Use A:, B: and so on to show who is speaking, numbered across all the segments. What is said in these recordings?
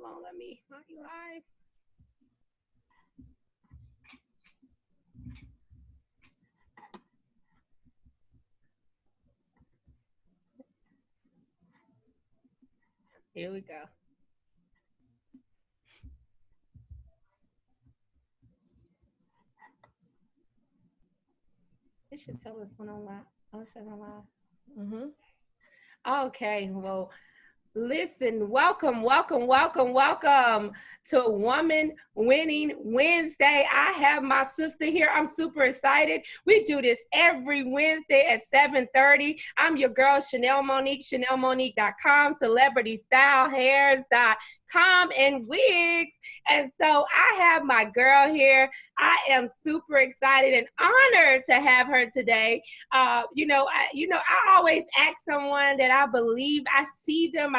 A: Hold on, let me. Are you live? Here we go. It should tell us when I'm live. Oh, it says I'm live. Okay, well, listen, welcome to Woman Winning Wednesday. I have my sister here. I'm super excited. We do this every Wednesday at 7:30. I'm your girl, Chanel Monique, ChanelMonique.com, CelebrityStyleHairs.com, and wigs. And so I have my girl here. I am super excited and honored to have her today. I always ask someone that I believe. I see them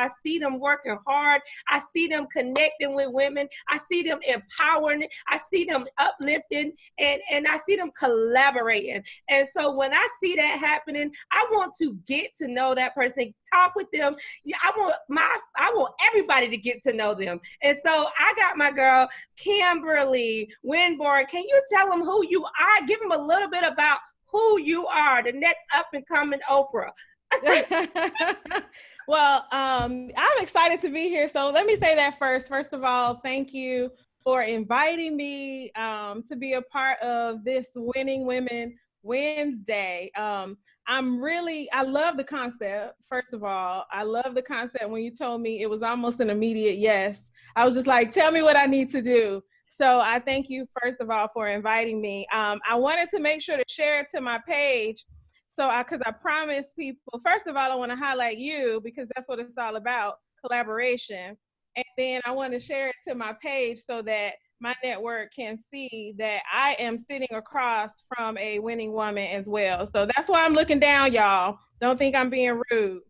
A: working hard. I see them connecting with women. I see them empowering. I see them uplifting, and I see them collaborating. And so when I see that happening, I want to get to know that person, talk with them. I want everybody to get to know them. And so I got my girl, Kimberly Winborn. Can you tell them who you are? Give them a little bit about who you are, the next up and coming Oprah.
B: Well, I'm excited to be here. So let me say that first. First of all, thank you for inviting me to be a part of this Winning Women Wednesday. I love the concept. First of all, I love the concept. When you told me, it was almost an immediate yes. I was just like, tell me what I need to do. So I thank you, first of all, for inviting me. I wanted to make sure to share it to my page. Because I promised people, first of all, I want to highlight you because that's what it's all about, collaboration. And then I want to share it to my page so that my network can see that I am sitting across from a winning woman as well. So that's why I'm looking down, y'all. Don't think I'm being rude.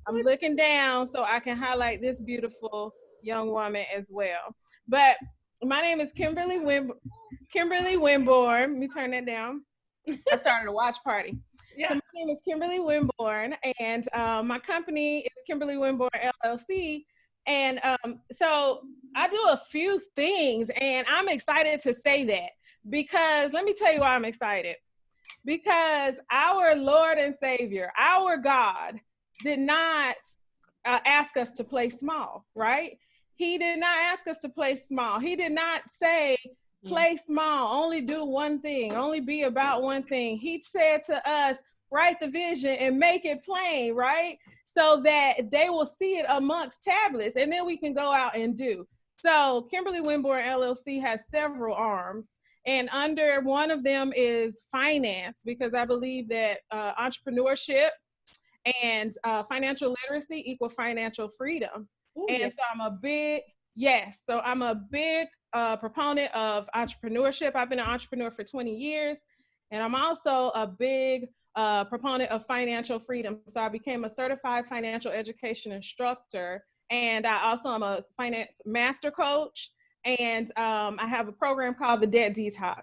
B: I'm looking down so I can highlight this beautiful young woman as well. But my name is Kimberly Winborn. Let me turn that down. I started a watch party. Yeah. So my name is Kimberly Winborn, and my company is Kimberly Winborn LLC. And so I do a few things, and I'm excited to say that because let me tell you why I'm excited. Because our Lord and Savior, our God, did not ask us to play small, right? He did not ask us to play small. He did not say, play small, only do one thing, only be about one thing. He said to us, write the vision and make it plain, right? So that they will see it amongst tablets, and then we can go out and do. So Kimberly Winborn LLC has several arms, and under one of them is finance, because I believe that entrepreneurship and financial literacy equal financial freedom. Ooh, and yes. So I'm a big proponent of entrepreneurship. I've been an entrepreneur for 20 years, and I'm also a big proponent of financial freedom. So I became a certified financial education instructor, and I also am a finance master coach, and I have a program called the Debt Detox,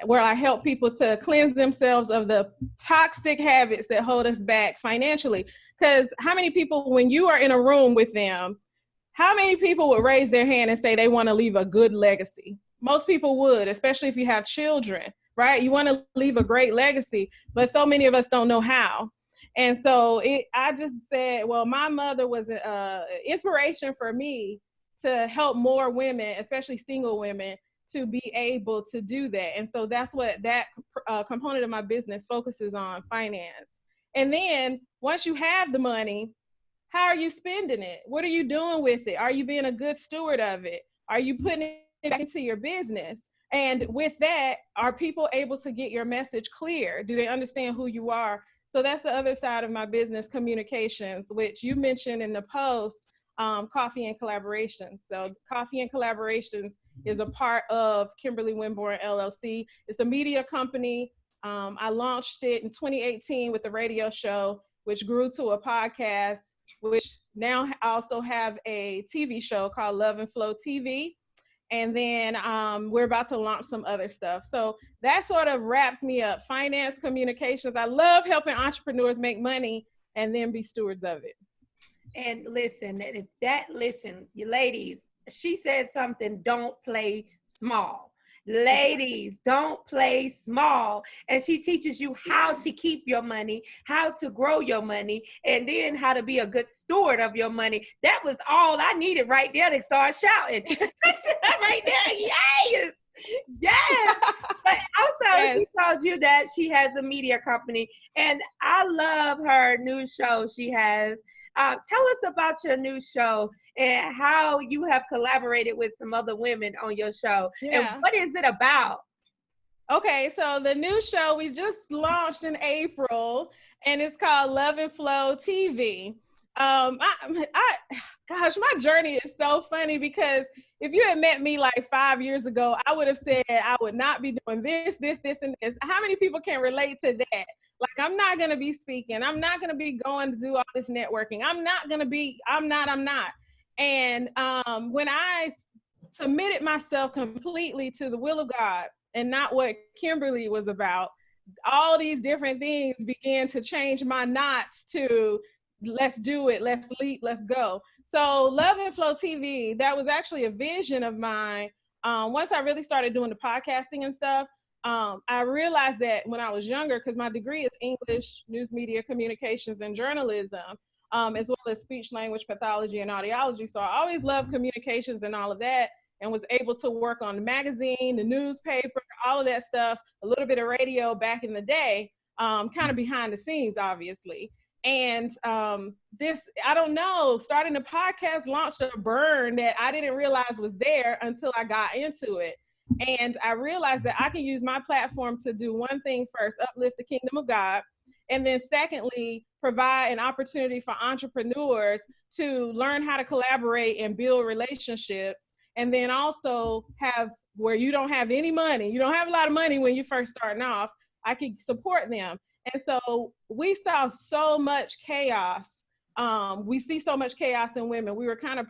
B: where I help people to cleanse themselves of the toxic habits that hold us back financially. Because how many people, when you are in a room with them, how many people would raise their hand and say they want to leave a good legacy? Most people would, especially if you have children, right? You want to leave a great legacy, but so many of us don't know how. And so I just said, well, my mother was an inspiration for me to help more women, especially single women, to be able to do that. And so that's what that component of my business focuses on, finance. And then once you have the money, how are you spending it? What are you doing with it? Are you being a good steward of it? Are you putting it back into your business? And with that, are people able to get your message clear? Do they understand who you are? So that's the other side of my business, communications, which you mentioned in the post, Coffee and Collaborations. So Coffee and Collaborations is a part of Kimberly Winborn LLC. It's a media company. I launched it in 2018 with a radio show, which grew to a podcast, which now also have a TV show called Love and Flow TV. And then we're about to launch some other stuff. So that sort of wraps me up. Finance, communications. I love helping entrepreneurs make money and then be stewards of it.
A: And listen, you ladies, she said something, don't play small. Ladies, don't play small. And she teaches you how to keep your money, how to grow your money, and then how to be a good steward of your money. That was all I needed right there to start shouting. Right there, yes. Yes. But also,
B: Yes.
A: she told you that she has a media company, and I love her new show she has. Tell us about your new show and how you have collaborated with some other women on your show. And
B: Yeah.
A: what is it about?
B: Okay, so the new show we just launched in April, and it's called Love and Flow TV. Gosh, my journey is so funny because if you had met me like 5 years ago, I would have said I would not be doing this, and this. How many people can relate to that? Like, I'm not going to be speaking. I'm not going to be going to do all this networking. I'm not. And when I submitted myself completely to the will of God and not what Kimberly was about, all these different things began to change my knots to let's do it, let's leap, let's go. So Love and Flow TV, that was actually a vision of mine. Once I really started doing the podcasting and stuff, I realized that when I was younger, because my degree is English, news media, communications, and journalism, as well as speech language pathology and audiology. So I always loved communications and all of that, and was able to work on the magazine, the newspaper, all of that stuff, a little bit of radio back in the day, kind of behind the scenes, obviously. And I don't know, starting the podcast launched a burn that I didn't realize was there until I got into it. And I realized that I can use my platform to do one thing first, uplift the kingdom of God. And then secondly, provide an opportunity for entrepreneurs to learn how to collaborate and build relationships. And then also have where you don't have any money, you don't have a lot of money when you're first starting off, I can support them. And so we saw so much chaos. We see so much chaos in women. We were kind of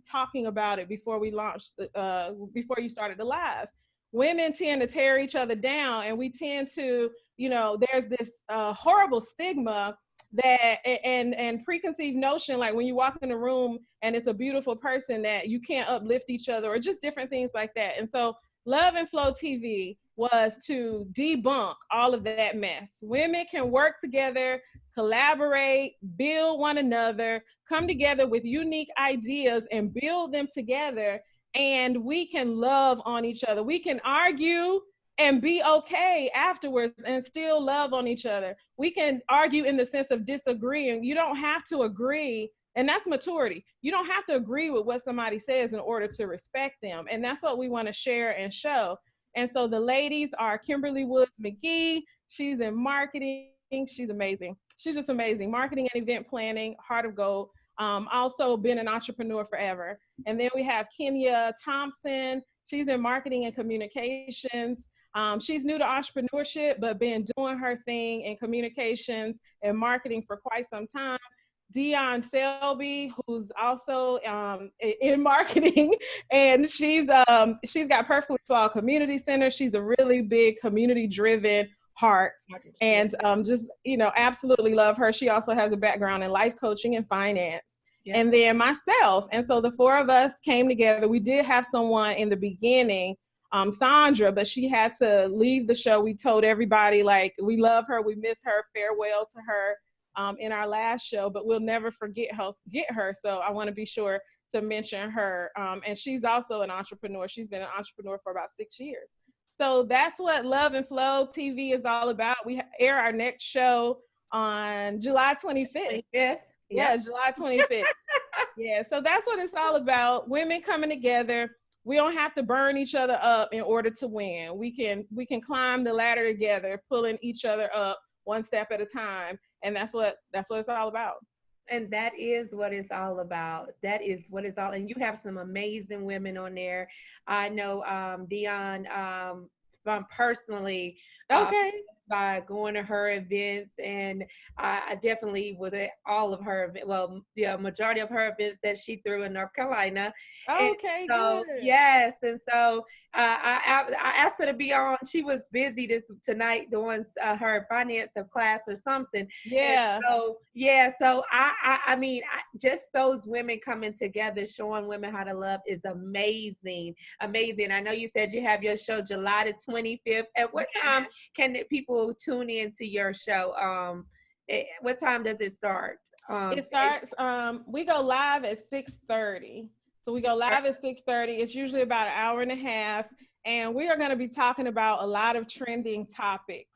B: talking about it before we launched, before you started the live. Women tend to tear each other down, and we tend to, there's this horrible stigma that and preconceived notion, like when you walk in a room and it's a beautiful person, that you can't uplift each other, or just different things like that. And so Love and Flow TV was to debunk all of that mess. Women can work together, collaborate, build one another, come together with unique ideas and build them together, and we can love on each other. We can argue and be okay afterwards and still love on each other. We can argue in the sense of disagreeing. You don't have to agree, and that's maturity. You don't have to agree with what somebody says in order to respect them. And that's what we want to share and show. And so the ladies are Kimberly Woods McGee. She's in marketing. She's amazing. She's just amazing. Marketing and event planning, heart of gold. Also been an entrepreneur forever. And then we have Kenya Thompson. She's in marketing and communications. She's new to entrepreneurship, but been doing her thing in communications and marketing for quite some time. Dion Selby, who's also in marketing, and she's got Perfectly Flawed Community Center. She's a really big community-driven heart, and just absolutely love her. She also has a background in life coaching and finance. Yeah. And then myself, and so the four of us came together. We did have someone in the beginning, Sandra, but she had to leave the show. We told everybody, like, we love her, we miss her, farewell to her. In our last show, but we'll never forget her. So I want to be sure to mention her. And she's also an entrepreneur. She's been an entrepreneur for about 6 years. So that's what Love and Flow TV is all about. We air our next show on July 25th. Yeah, July 25th. Yeah, so that's what it's all about. Women coming together. We don't have to burn each other up in order to win. We can climb the ladder together, pulling each other up one step at a time. And that's what it's all about.
A: And that is what it's all about. That is what it's all. And you have some amazing women on there. I know Dion personally.
B: Okay.
A: by going to her events, and I definitely was at all of her, well, the majority of her events that she threw in North Carolina. And
B: Okay,
A: so,
B: good.
A: yes, and so I asked her to be on. She was busy this tonight doing her finance of class or something. And
B: Yeah.
A: so, yeah, so I mean, just those women coming together, showing women how to love is amazing, amazing. I know you said you have your show July the 25th. At what time can people tune in to your show? What time does it start?
B: It starts, we go live at 6:30. So we go live at 6:30. It's usually about an hour and a half. And we are going to be talking about a lot of trending topics.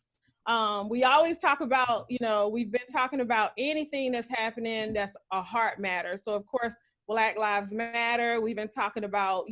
B: We always talk about, we've been talking about anything that's happening that's a heart matter. So of course, Black Lives Matter. We've been talking about,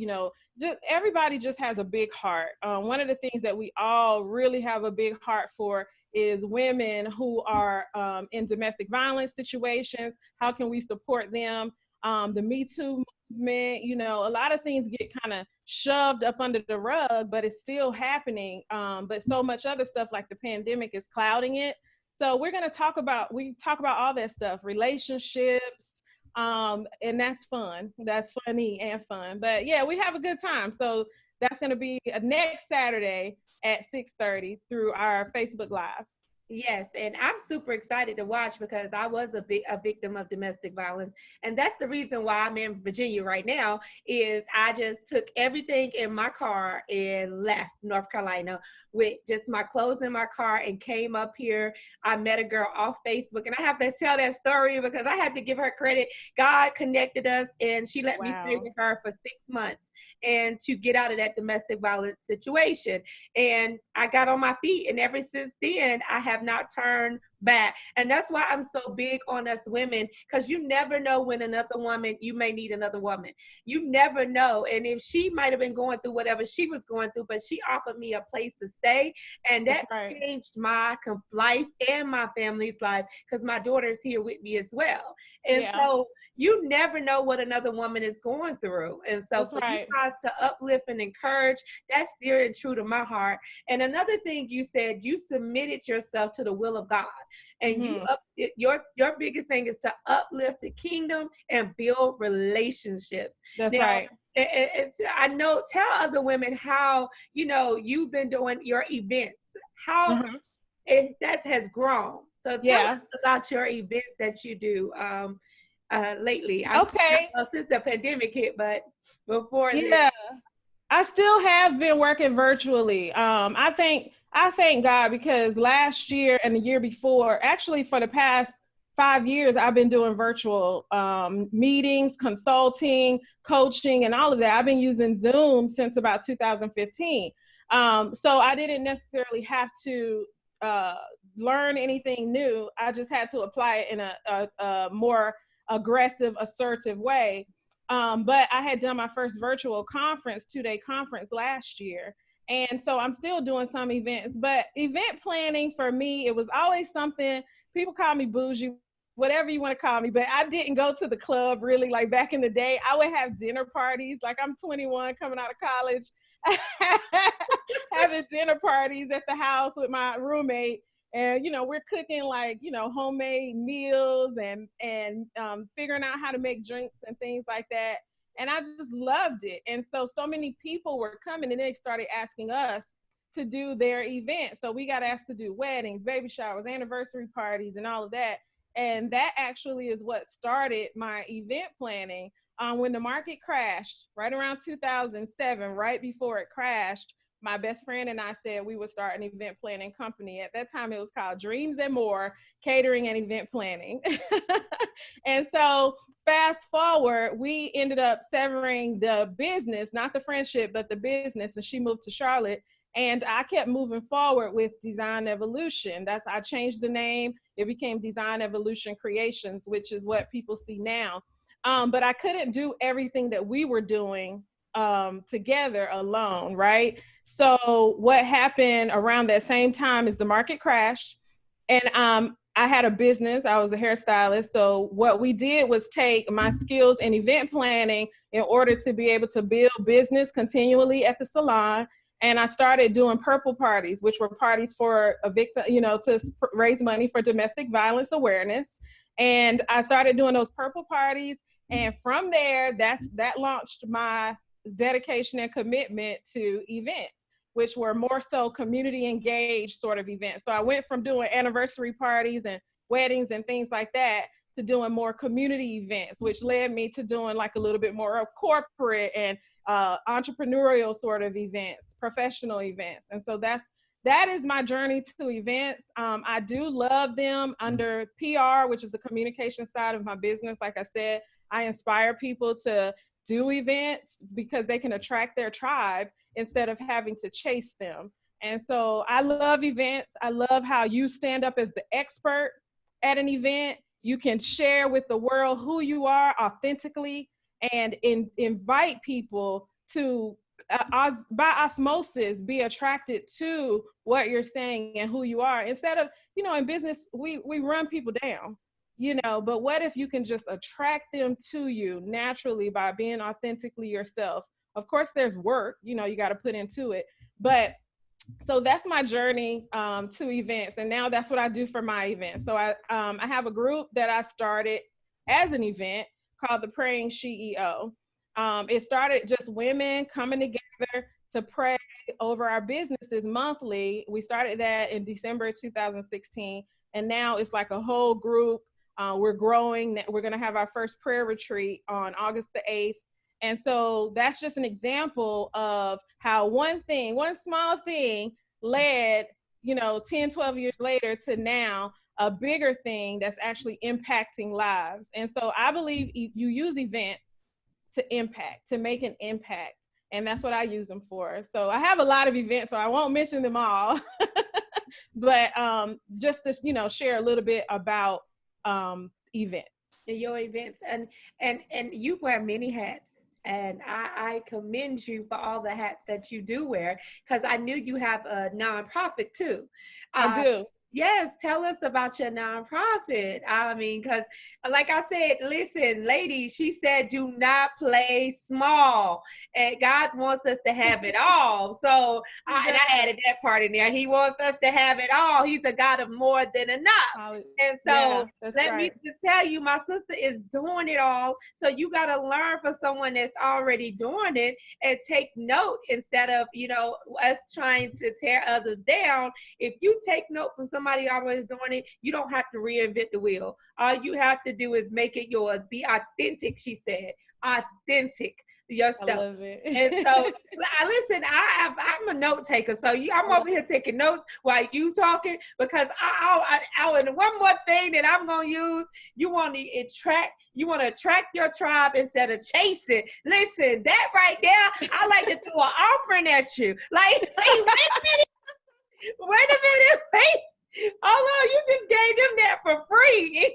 B: just everybody just has a big heart. One of the things that we all really have a big heart for is women who are in domestic violence situations. How can we support them? The Me Too movement, a lot of things get kind of shoved up under the rug, but it's still happening. But so much other stuff like the pandemic is clouding it. So we talk about all that stuff, relationships, and that's fun. That's funny and fun. But yeah, we have a good time. So that's going to be next Saturday at 6:30 through our Facebook Live.
A: Yes, and I'm super excited to watch because I was a victim of domestic violence, and that's the reason why I'm in Virginia right now. Is I just took everything in my car and left North Carolina with just my clothes in my car and came up here. I met a girl off Facebook, and I have to tell that story because I have to give her credit. God connected us, and she let me stay with her for 6 months and to get out of that domestic violence situation. And I got on my feet, and ever since then, I have not turned back. And that's why I'm so big on us women, because you never know when another woman, you may need another woman. You never know. And if she might have been going through whatever she was going through, but she offered me a place to stay, and that changed my life and my family's life, because my daughter's here with me as well. And so you never know what another woman is going through. And so for you guys to uplift and encourage, that's dear and true to my heart. And another thing you said, you submitted yourself to the will of God. And your biggest thing is to uplift the kingdom and build relationships.
B: That's right.
A: I know, tell other women how, you've been doing your events, how that has grown. So tell us about your events that you do lately. Since the pandemic hit, but before
B: this. I still have been working virtually. I thank God, because last year and the year before, actually for the past 5 years, I've been doing virtual meetings, consulting, coaching, and all of that. I've been using Zoom since about 2015. So I didn't necessarily have to learn anything new. I just had to apply it in a more aggressive, assertive way. But I had done my first virtual conference, 2-day conference last year. And so I'm still doing some events, but event planning for me, it was always something. People call me bougie, whatever you want to call me, but I didn't go to the club really. Like back in the day, I would have dinner parties. Like I'm 21 coming out of college, having dinner parties at the house with my roommate. And, we're cooking like, homemade meals and figuring out how to make drinks and things like that. And I just loved it. And so many people were coming, and they started asking us to do their events. So we got asked to do weddings, baby showers, anniversary parties, and all of that. And that actually is what started my event planning. When the market crashed right around 2007, right before it crashed, my best friend and I said we would start an event planning company. At that time, it was called Dreams and More Catering and Event Planning. And so fast forward, we ended up severing the business, not the friendship, but the business. And she moved to Charlotte. And I kept moving forward with Design Evolution. I changed the name. It became Design Evolution Creations, which is what people see now. But I couldn't do everything that we were doing together alone, right? So what happened around that same time is the market crashed, and I had a business. I was a hairstylist. So what we did was take my skills in event planning in order to be able to build business continually at the salon. And I started doing purple parties, which were parties for a victim, to raise money for domestic violence awareness. And I started doing those purple parties. And from there, that launched my dedication and commitment to events, which were more so community engaged sort of events. So I went from doing anniversary parties and weddings and things like that to doing more community events, which led me to doing like a little bit more of corporate and entrepreneurial sort of events, professional events. And so that is my journey to events. I do love them under PR, which is the communication side of my business. Like I said, I inspire people to do events because they can attract their tribe instead of having to chase them. And so I love events. I love how you stand up as the expert at an event. You can share with the world who you are authentically and invite people to by osmosis be attracted to what you're saying and who you are, instead of, in business we run people down, but what if you can just attract them to you naturally by being authentically yourself? Of course there's work, you got to put into it, but so that's my journey to events, and now that's what I do for my events. So I have a group that I started as an event called the Praying CEO. It started just women coming together to pray over our businesses monthly. We started that in December 2016, and now it's like a whole group. We're growing. We're going to have our first prayer retreat on August the 8th. And so that's just an example of how one small thing led, 10, 12 years later to now a bigger thing that's actually impacting lives. And so I believe you use events to make an impact. And that's what I use them for. So I have a lot of events, so I won't mention them all, but just to, share a little bit about events.
A: Your events, and you wear many hats, and I commend you for all the hats that you do wear, because I knew you have a nonprofit too.
B: I do.
A: Yes, tell us about your nonprofit. I mean, because like I said, listen, ladies, she said, do not play small. And God wants us to have it all. So, and I added that part in there. He wants us to have it all. He's a God of more than enough. And so let me just tell you, my sister is doing it all. So you got to learn from someone that's already doing it and take note instead of, us trying to tear others down. If you take note from somebody always doing it, you don't have to reinvent the wheel. All you have to do is make it yours. Be authentic, she said. Authentic yourself.
B: I love it.
A: And so, listen, I'm a note taker. So I'm over here taking notes while you talking, because and one more thing that I'm gonna use. You want to attract your tribe instead of chasing. Listen, that right there, I like to throw an offering at you. Like, wait a minute, wait. Although you just gave them that for free,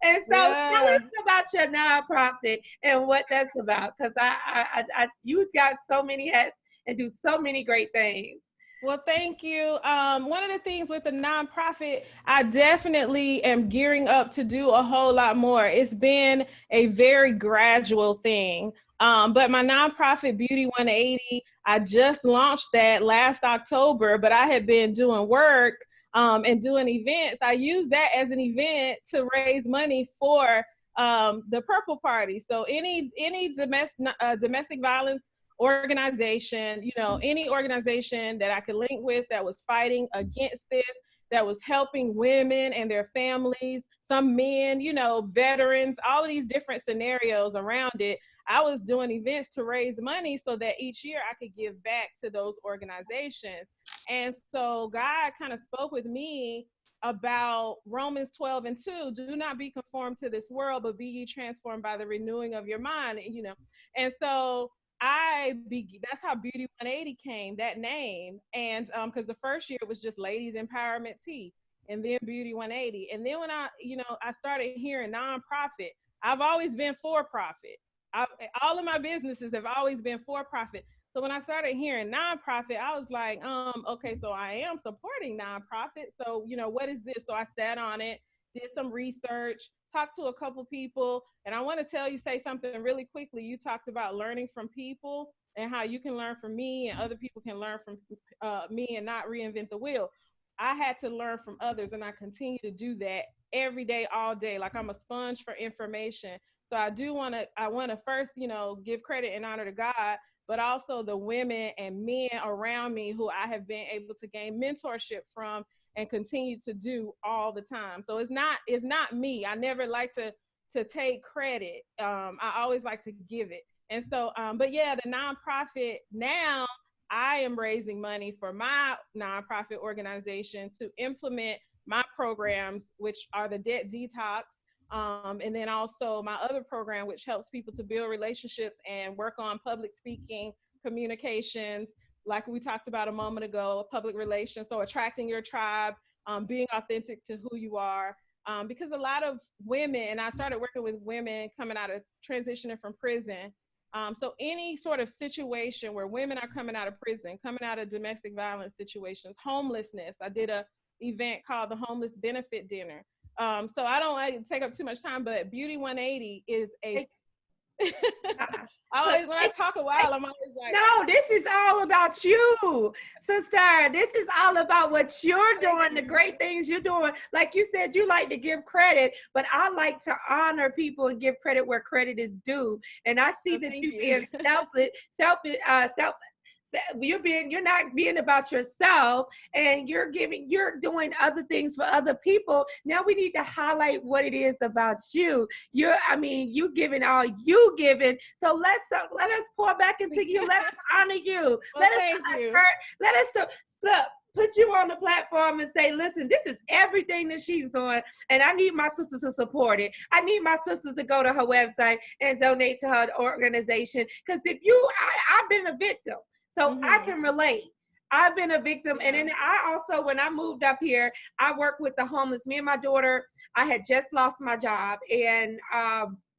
A: And so tell us about your nonprofit and what that's about, because you've got so many hats and do so many great things.
B: Well, thank you. One of the things with the nonprofit, I definitely am gearing up to do a whole lot more. It's been a very gradual thing. But my nonprofit, Beauty 180, I just launched that last October, but I had been doing work and doing events. I use that as an event to raise money for the Purple Party. So any domestic violence organization, any organization that I could link with that was fighting against this, that was helping women and their families, some men, veterans, all of these different scenarios around it. I was doing events to raise money so that each year I could give back to those organizations. And so God kind of spoke with me about Romans 12:2. Do not be conformed to this world, but be ye transformed by the renewing of your mind. And so that's how Beauty 180 came, that name. And because the first year it was just Ladies Empowerment Tea, and then Beauty 180. And then when I started hearing nonprofit, I've always been for profit. All of my businesses have always been for profit. So when I started hearing nonprofit, I was like, okay, so I am supporting nonprofit. So, what is this? So I sat on it, did some research, talked to a couple people, and I want to say something really quickly. You talked about learning from people and how you can learn from me and other people can learn from me and not reinvent the wheel. I had to learn from others, and I continue to do that every day, all day. Like, I'm a sponge for information. So I want to first, give credit and honor to God, but also the women and men around me who I have been able to gain mentorship from and continue to do all the time. So it's not me. I never like to take credit. I always like to give it. And so, but yeah, the nonprofit now, I am raising money for my nonprofit organization to implement my programs, which are the debt detox. And then also my other program, which helps people to build relationships and work on public speaking, communications, like we talked about a moment ago, public relations. So attracting your tribe, being authentic to who you are. Because a lot of women, and I started working with women coming out of transitioning from prison. So any sort of situation where women are coming out of prison, coming out of domestic violence situations, homelessness. I did a event called the Homeless Benefit Dinner. So I don't like to take up too much time, but Beauty 180 is a when I talk a while, I'm always like,
A: no, this is all about you, sister. This is all about what you're doing, the great things you're doing. Like you said, you like to give credit, but I like to honor people and give credit where credit is due. And I see that you being you're not being about yourself, and you're doing other things for other people. Now we need to highlight what it is about you. You giving all you giving. So let us pour back into you. Let us honor you.
B: Well,
A: let us look, put you on the platform and say, listen, this is everything that she's doing, and I need my sisters to support it. I need my sisters to go to her website and donate to her organization. Because I've been a victim. So I can relate. I've been a victim. Yeah. And then I also, when I moved up here, I worked with the homeless. Me and my daughter, I had just lost my job, and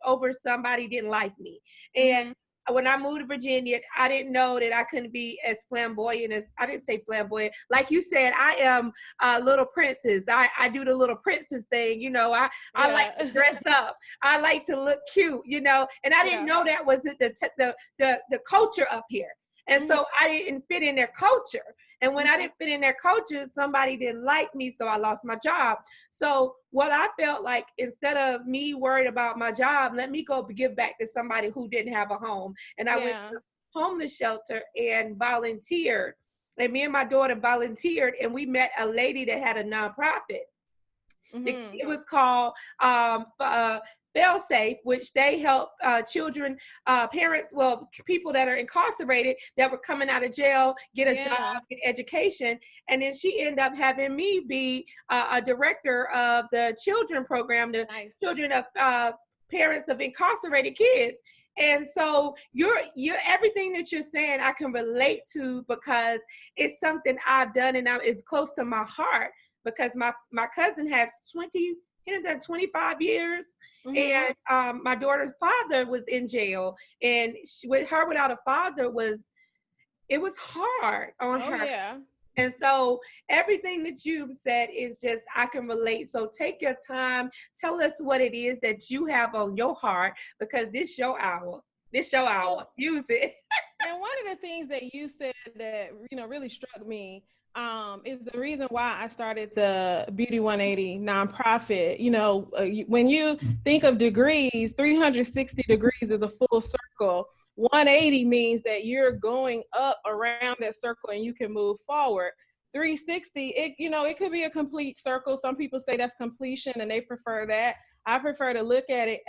A: over somebody didn't like me. And when I moved to Virginia, I didn't know that I couldn't be as flamboyant as, I didn't say flamboyant. Like you said, I am a little princess. I do the little princess thing. I like to dress up. I like to look cute, and I didn't know that was the culture up here. And so I didn't fit in their culture. And when I didn't fit in their culture, somebody didn't like me, so I lost my job. So what I felt like, instead of me worried about my job, let me go give back to somebody who didn't have a home. And I went to a homeless shelter and volunteered. And me and my daughter volunteered, and we met a lady that had a nonprofit. It was called Fail Safe, which they help children, parents, people that are incarcerated that were coming out of jail, get a job, get education. And then she ended up having me be a director of the children program, the children of parents of incarcerated kids. And so you're everything that you're saying, I can relate to, because it's something I've done, and it's close to my heart, because my cousin has 25 years. And my daughter's father was in jail, and with her without a father it was hard on her.
B: Yeah.
A: And so everything that you've said is just, I can relate. So take your time. Tell us what it is that you have on your heart, because this your hour. Use it.
B: And one of the things that you said that, really struck me is the reason why I started the Beauty 180 nonprofit. When you think of degrees, 360 degrees is a full circle. 180 means that you're going up around that circle and you can move forward. 360, it could be a complete circle. Some people say that's completion, and they prefer that. I prefer to look at it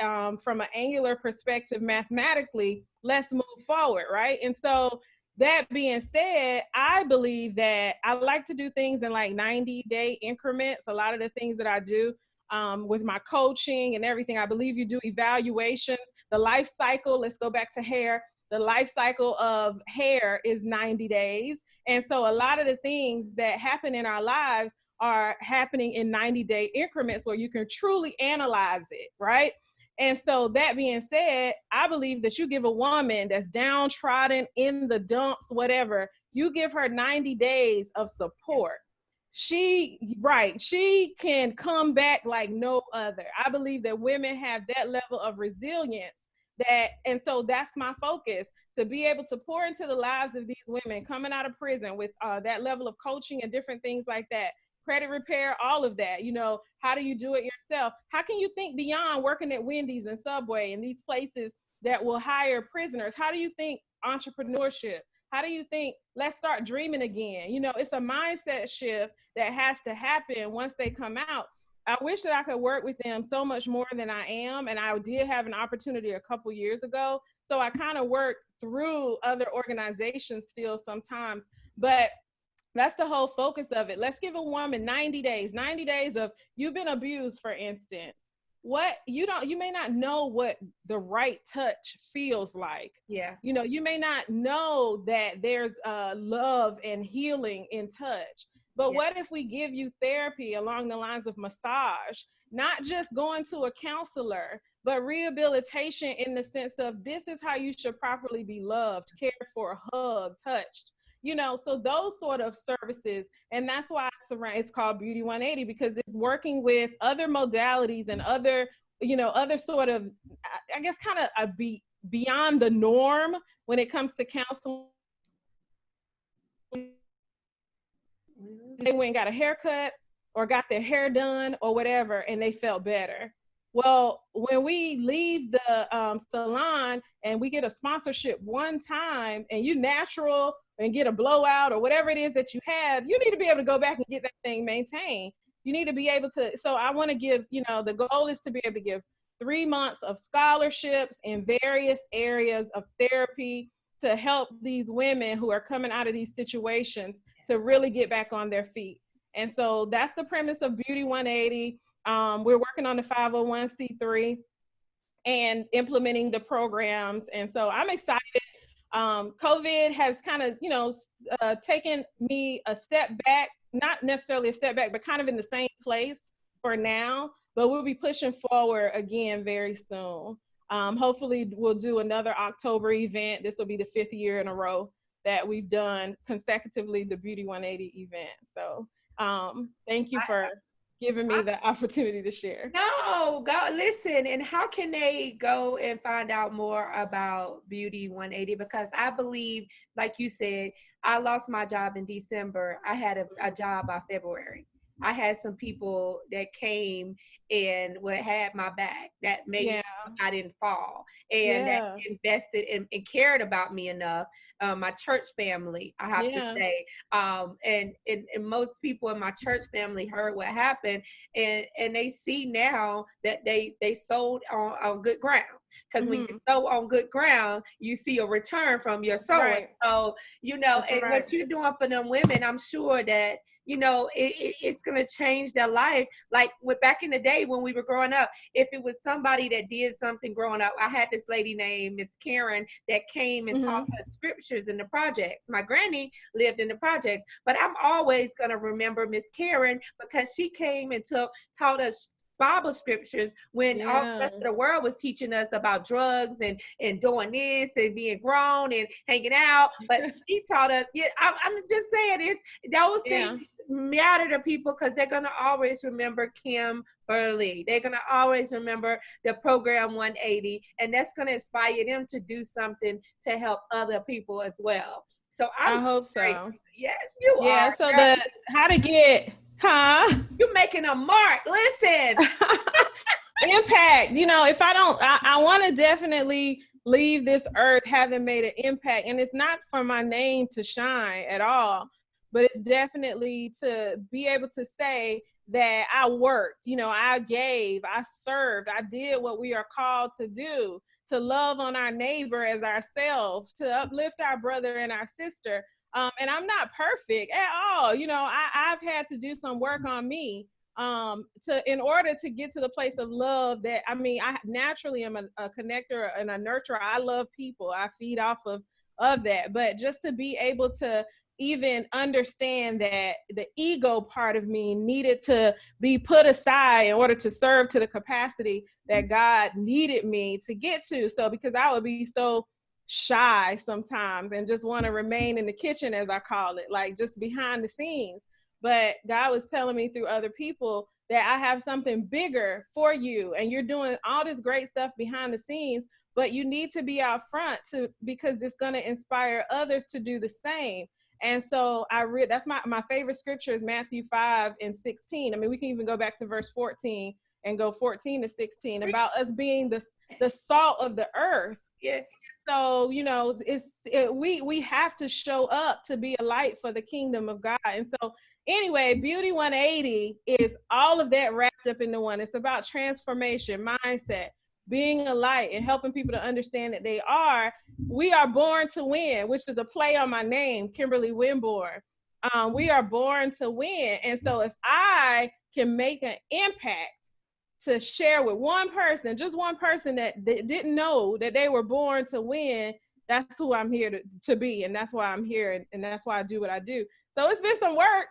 B: from an angular perspective, mathematically. Let's move forward, right? And so, that being said, I believe that I like to do things in like 90-day increments. A lot of the things that I do with my coaching and everything, I believe you do evaluations. The life cycle, let's go back to hair. The life cycle of hair is 90 days. And so a lot of the things that happen in our lives are happening in 90-day increments where you can truly analyze it, right? And so that being said, I believe that you give a woman that's downtrodden, in the dumps, whatever, you give her 90 days of support. she can come back like no other. I believe that women have that level of resilience, and so that's my focus, to be able to pour into the lives of these women coming out of prison with that level of coaching and different things like that, credit repair, all of that. How do you do it yourself? How can you think beyond working at Wendy's and Subway and these places that will hire prisoners? How do you think entrepreneurship? How do you think, let's start dreaming again? It's a mindset shift that has to happen once they come out. I wish that I could work with them so much more than I am. And I did have an opportunity a couple years ago. So I kind of work through other organizations still sometimes. But that's the whole focus of it. Let's give a woman 90 days of, you've been abused, for instance. You may not know what the right touch feels like.
A: Yeah.
B: You may not know that there's love and healing in touch. But what if we give you therapy along the lines of massage, not just going to a counselor, but rehabilitation in the sense of, this is how you should properly be loved, cared for, hugged, touched. So those sort of services, and that's why it's called Beauty 180, because it's working with other modalities and other sort of, I guess, kind of beyond the norm when it comes to counseling. They went and got a haircut or got their hair done or whatever, and they felt better. Well, when we leave the salon and we get a sponsorship one time and you natural and get a blowout or whatever it is that you have, you need to be able to go back and get that thing maintained. You need to be able to, so I want to give, the goal is to be able to give 3 months of scholarships in various areas of therapy to help these women who are coming out of these situations to really get back on their feet. And so that's the premise of Beauty 180. We're working on the 501c3 and implementing the programs. And so I'm excited. COVID has kind of, taken me a step back, not necessarily a step back, but kind of in the same place for now, but we'll be pushing forward again very soon. Hopefully we'll do another October event. This will be the 5th year in a row that we've done consecutively the Beauty 180 event. So thank you for giving me the opportunity to share.
A: No, go listen. And how can they go and find out more about Beauty 180? Because I believe, like you said, I lost my job in December. I had a job by February. I had some people that came and had my back, that made sure I didn't fall, and that invested and cared about me enough. My church family, I have to say, and most people in my church family heard what happened, and they see now that they sold on good ground. Because when you sow on good ground, you see a return from your sowing. Right. So, what you're doing for them women, I'm sure that, it's going to change their life. Like back in the day when we were growing up, if it was somebody that did something growing up, I had this lady named Miss Karen that came and taught us scriptures in the projects. My granny lived in the projects, but I'm always going to remember Miss Karen because she came and taught us Bible scriptures when all the rest of the world was teaching us about drugs and doing this and being grown and hanging out. But she taught us, I'm just saying, those things matter to people because they're going to always remember Kimberly. They're going to always remember the program 180, and that's going to inspire them to do something to help other people as well. So I
B: hope so.
A: Yes, you are.
B: Yeah, so how to get...
A: You're making a mark. Listen.
B: Impact. If I want to definitely leave this earth having made an impact. And it's not for my name to shine at all, but it's definitely to be able to say that I worked, I gave, I served, I did what we are called to do, to love on our neighbor as ourselves, to uplift our brother and our sister. And I'm not perfect at all. I've had to do some work on me in order to get to the place of love that, I naturally am a connector and a nurturer. I love people. I feed off of that. But just to be able to even understand that the ego part of me needed to be put aside in order to serve to the capacity that God needed me to get to. So because I would be so shy sometimes and just want to remain in the kitchen, as I call it, like just behind the scenes. but God was telling me through other people that I have something bigger for you, and you're doing all this great stuff behind the scenes, but you need to be out front to, because it's going to inspire others to do the same. And so I read, that's my favorite scripture is Matthew 5:16. I mean, we can even go back to verse 14 and go 14 to 16 about us being the salt of the earth.
A: Yes.
B: So, we have to show up to be a light for the kingdom of God. And so anyway, Beauty 180 is all of that wrapped up into one. It's about transformation, mindset, being a light, and helping people to understand that we are born to win, which is a play on my name, Kimberly Winborn. We are born to win. And so if I can make an impact to share with one person, just one person that didn't know that they were born to win, that's who I'm here to be. And that's why I'm here. And that's why I do what I do. So it's been some work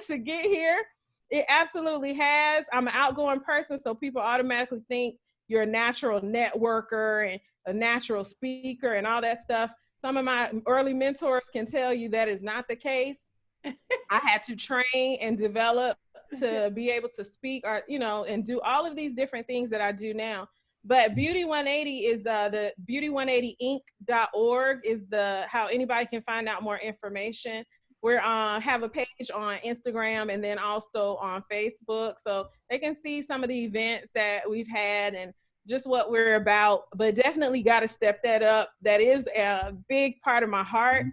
B: to get here. It absolutely has. I'm an outgoing person, so people automatically think you're a natural networker and a natural speaker and all that stuff. Some of my early mentors can tell you that is not the case. I had to train and develop to be able to speak, or and do all of these different things that I do now. But Beauty 180 is the beauty180inc.org is how anybody can find out more information. We're have a page on Instagram and then also on Facebook, so they can see some of the events that we've had and just what we're about. But definitely got to step that up. That is a big part of my heart.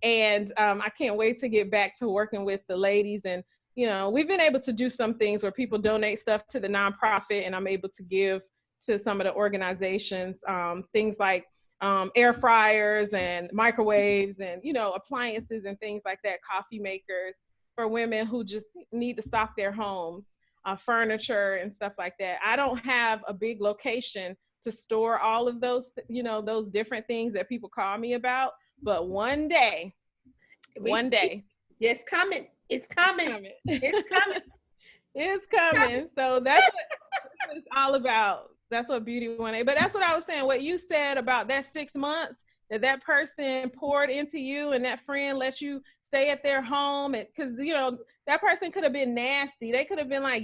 B: And I can't wait to get back to working with the ladies. And, we've been able to do some things where people donate stuff to the nonprofit, and I'm able to give to some of the organizations, things like air fryers and microwaves and, appliances and things like that, coffee makers for women who just need to stock their homes, furniture and stuff like that. I don't have a big location to store all of those, those different things that people call me about. But one day,
A: it's coming. It's coming. It's coming.
B: It's coming. So that's what it's all about. That's what Beauty 180. But that's what I was saying. What you said about that 6 months that person poured into you, and that friend let you stay at their home, and because that person could have been nasty. They could have been like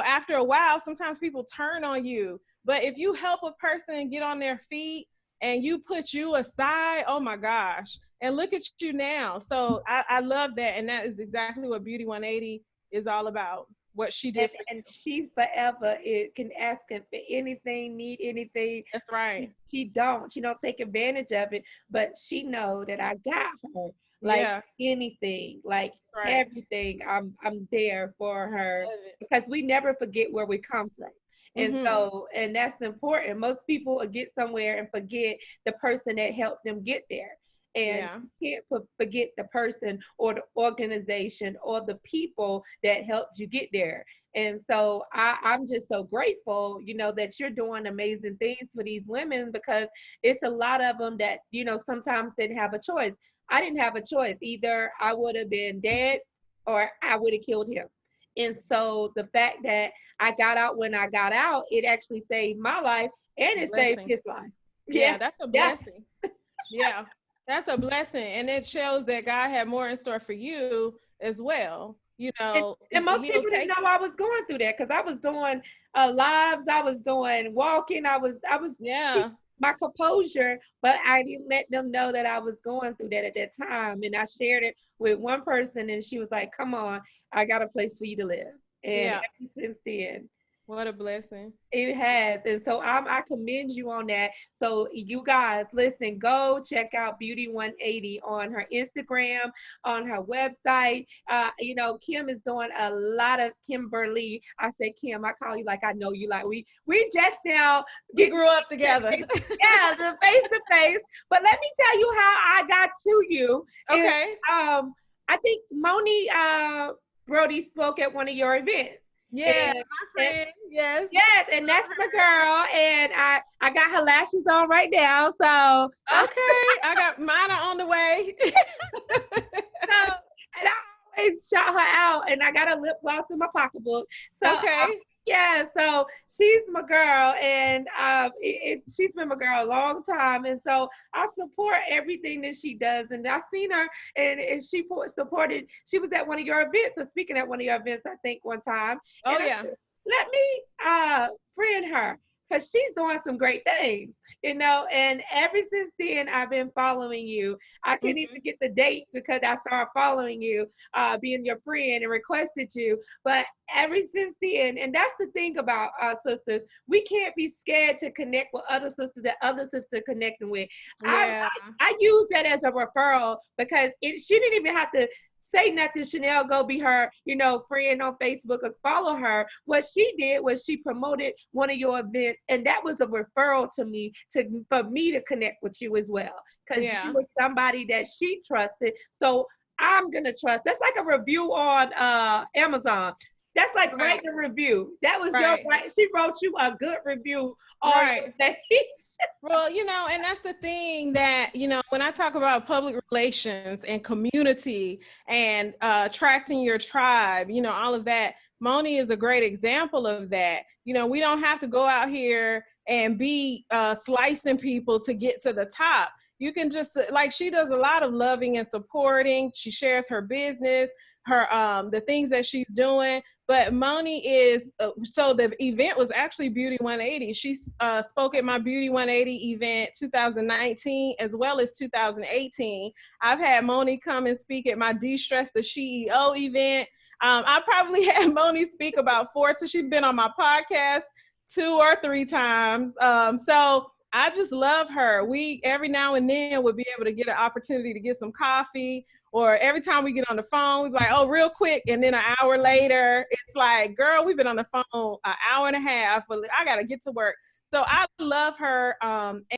B: after a while, sometimes people turn on you. But if you help a person get on their feet and you put you aside, oh my gosh, and look at you now. So I love that. And that is exactly what Beauty 180 is all about, what she did.
A: And she forever can ask him for anything, need anything.
B: That's right.
A: She don't take advantage of it, but she know that I got her. Like anything, like everything, I'm there for her, because we never forget where we come from. And so, and that's important. Most people will get somewhere and forget the person that helped them get there. And you can't forget the person or the organization or the people that helped you get there. And so I'm just so grateful, that you're doing amazing things for these women, because it's a lot of them that, sometimes didn't have a choice. I didn't have a choice. Either I would have been dead or I would have killed him. And so the fact that I got out when I got out, it actually saved my life, and it saved his life.
B: Yeah, that's a blessing. Yeah, that's a blessing. And it shows that God had more in store for you as well.
A: And most people didn't know I was going through that, because I was doing lives, I was doing walking, I was my composure, but I didn't let them know that I was going through that at that time. And I shared it with one person, and she was like, come on, I got a place for you to live. And ever since then,
B: what a blessing.
A: It has. And so I commend you on that. So you guys, listen, go check out Beauty 180 on her Instagram, on her website. Kim is doing a lot of Kimberly. I say, Kim, I call you like I know you. Like we just now
B: grew up together.
A: Yeah, the face to face. But let me tell you how I got to you.
B: Okay.
A: And, I think Moni Brody spoke at one of your events.
B: Yeah, my friend. Yes,
A: and that's my girl. And I got her lashes on right now. So
B: okay, I got mine on the way.
A: And I always shout her out, and I got a lip gloss in my pocketbook. So
B: okay.
A: Yeah, so she's my girl, and she's been my girl a long time, and so I support everything that she does. And I've seen her, and she supported. She was at one of your events, or speaking at one of your events, I think, one time.
B: Oh
A: And I
B: yeah.
A: said, let me friend her because she's doing some great things, you know. And ever since then, I've been following you. I can't even
B: Mm-hmm.
A: get the date because I started following you, being your friend, and requested you. But ever since then, and that's the thing about our sisters, we can't be scared to connect with other sisters that other sisters connecting with. I,
B: Yeah.
A: I use that as a referral because she didn't even have to say nothing. Chanel go be her, friend on Facebook or follow her. What she did was she promoted one of your events, and that was a referral to me for me to connect with you as well, because you
B: Yeah.
A: were somebody that she trusted. So I'm gonna trust. That's like a review on Amazon. That's like
B: Right.
A: writing a review. That was your
B: Right.
A: right. She wrote you a good review on
B: Right.
A: your page.
B: Well, and that's the thing that, when I talk about public relations and community and attracting your tribe, all of that, Moni is a great example of that. We don't have to go out here and be slicing people to get to the top. You can just, like, she does a lot of loving and supporting. She shares her business, her the things that she's doing. But Moni is, so the event was actually Beauty 180. She spoke at my Beauty 180 event 2019 as well as 2018. I've had Moni come and speak at my De-Stress the CEO event. I probably had Moni speak about 4, so she's been on my podcast 2 or 3 times. So I just love her. We every now and then would be able to get an opportunity to get some coffee, or every time we get on the phone, we're like, oh, real quick. And then an hour later, it's like, girl, we've been on the phone an hour and a half, but I got to get to work. So I love her.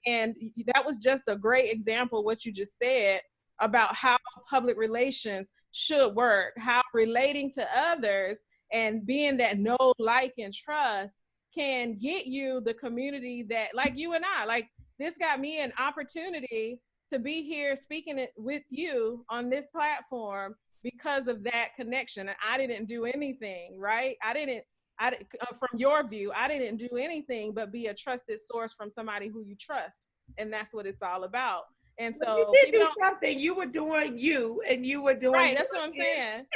B: And that was just a great example of what you just said about how public relations should work, how relating to others and being that know, like, and trust can get you the community that, like you and I, like, this got me an opportunity to be here speaking it with you on this platform because of that connection. And I didn't do anything, right? From your view, I didn't do anything but be a trusted source from somebody who you trust. And that's what it's all about. And
A: Well, you
B: so
A: did
B: people
A: do
B: don't,
A: something. You were doing you, and you were doing
B: right? That's what I'm saying.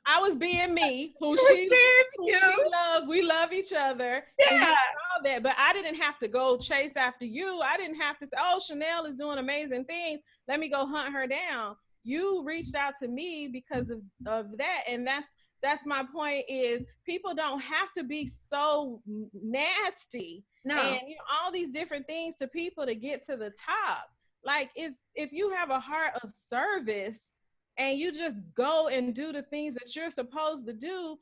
B: I was being me,
A: you were saying
B: who
A: you.
B: she loves. We love each other, and you
A: Yeah.
B: saw that. But I didn't have to go chase after you. I didn't have to say, "Oh, Chanel is doing amazing things. Let me go hunt her down." You reached out to me because of that, and that's my point. Is people don't have to be so nasty and
A: No.
B: all these different things to people to get to the top. Like, it's if you have a heart of service and you just go and do the things that you're supposed to do,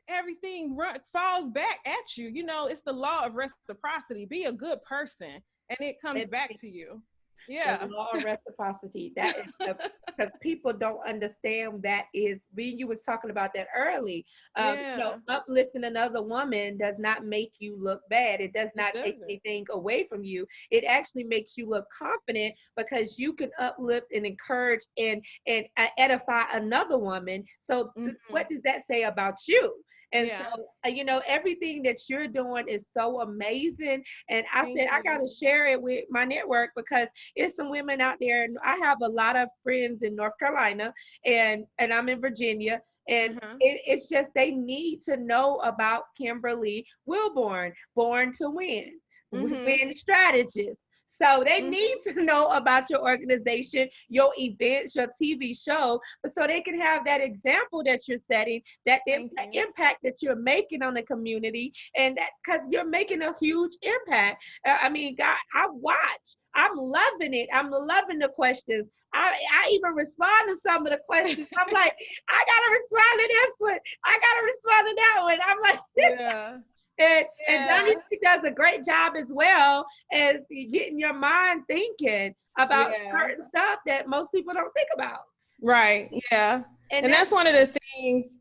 B: everything falls back at you. It's the law of reciprocity. Be a good person and it comes back to you.
A: The
B: Yeah.
A: law of reciprocity. That is because people don't understand that is when you was talking about that early.
B: Yeah.
A: Uplifting another woman does not make you look bad. It does
B: It
A: not take
B: doesn't.
A: anything away from you. It actually makes you look confident because you can uplift and encourage and edify another woman. So
B: Mm-hmm.
A: what does that say about you? And so,
B: Yeah.
A: everything that you're doing is so amazing. And I
B: Thank
A: said, I got
B: you.
A: to share it with my network because it's some women out there. And I have a lot of friends in North Carolina, and I'm in Virginia. And
B: Uh-huh.
A: it's just they need to know about Kimberly Wilborn, Born to
B: Mm-hmm.
A: Win Strategist. So they need
B: Mm-hmm.
A: to know about your organization, your events, your TV show, but so they can have that example that you're setting, that
B: Thank you.
A: impact that you're making on the community, and that because you're making a huge impact. I mean, God, I watch. I'm loving it. I'm loving the questions. I even respond to some of the questions. I'm like, I gotta respond to this one. I gotta respond to that one. I'm like,
B: Yeah.
A: and
B: Yeah.
A: Donnie does a great job as well as getting your mind thinking about
B: Yeah.
A: certain stuff that most people don't think about.
B: Right. Yeah.
A: And
B: And
A: that's
B: that's one of the things,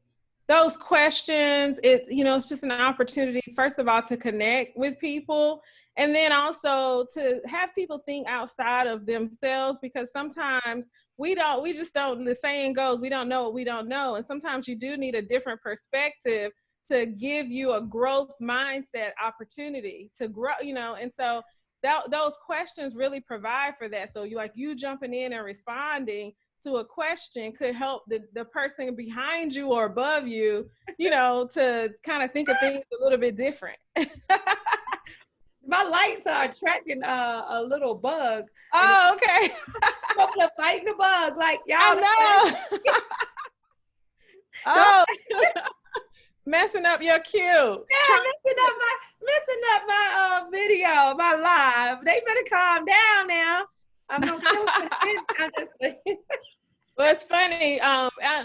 B: those questions, it's just an opportunity, first of all, to connect with people. And then also to have people think outside of themselves, because sometimes we just don't, the saying goes, we don't know what we don't know. And sometimes you do need a different perspective to give you a growth mindset opportunity to grow, and so those questions really provide for that. So you jumping in and responding to a question could help the person behind you or above you, to kind of think of things a little bit different.
A: My lights are attracting a little bug.
B: Oh, okay.
A: I'm gonna fight the bug, like y'all.
B: I know. Oh, messing up your cue.
A: Yeah, messing up my video, my live. They better calm down now. I'm gonna kill I'm just
B: Well, it's funny.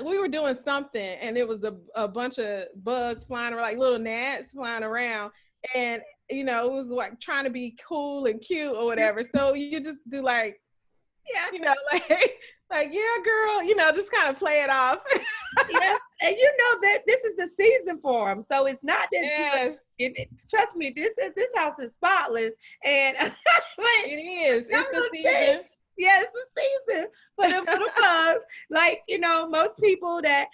B: We were doing something, and it was a bunch of bugs flying around, like little gnats flying around, and it was like trying to be cool and cute or whatever. So you just do like,
A: yeah,
B: like yeah, girl, just kind of play it off.
A: Yeah, and that this is the season for them, so it's not that
B: yes.
A: Trust me, this house is spotless, and
B: it is. It's the season.
A: Yeah, it's the season for the little bugs. Like, most people I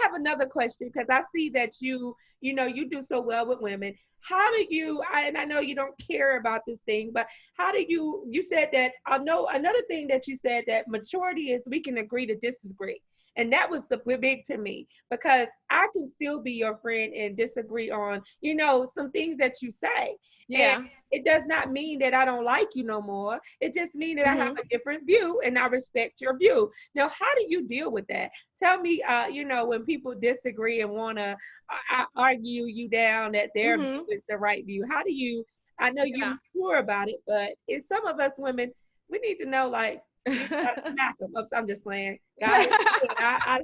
A: have another question, because I see that you do so well with women. How do you, and I know you don't care about this thing, but how do you said that, I know another thing that you said, that maturity is we can agree to disagree. And that was big to me, because I can still be your friend and disagree on, some things that you say.
B: Yeah.
A: And it does not mean that I don't like you no more. It just means that I have a different view, and I respect your view. Now, how do you deal with that? Tell me, when people disagree and want to argue you down that their view is the right view. How do you, I know you're mature about it, but it's some of us women, we need to know, like, you gotta smack them. I'm just playing. Guys, I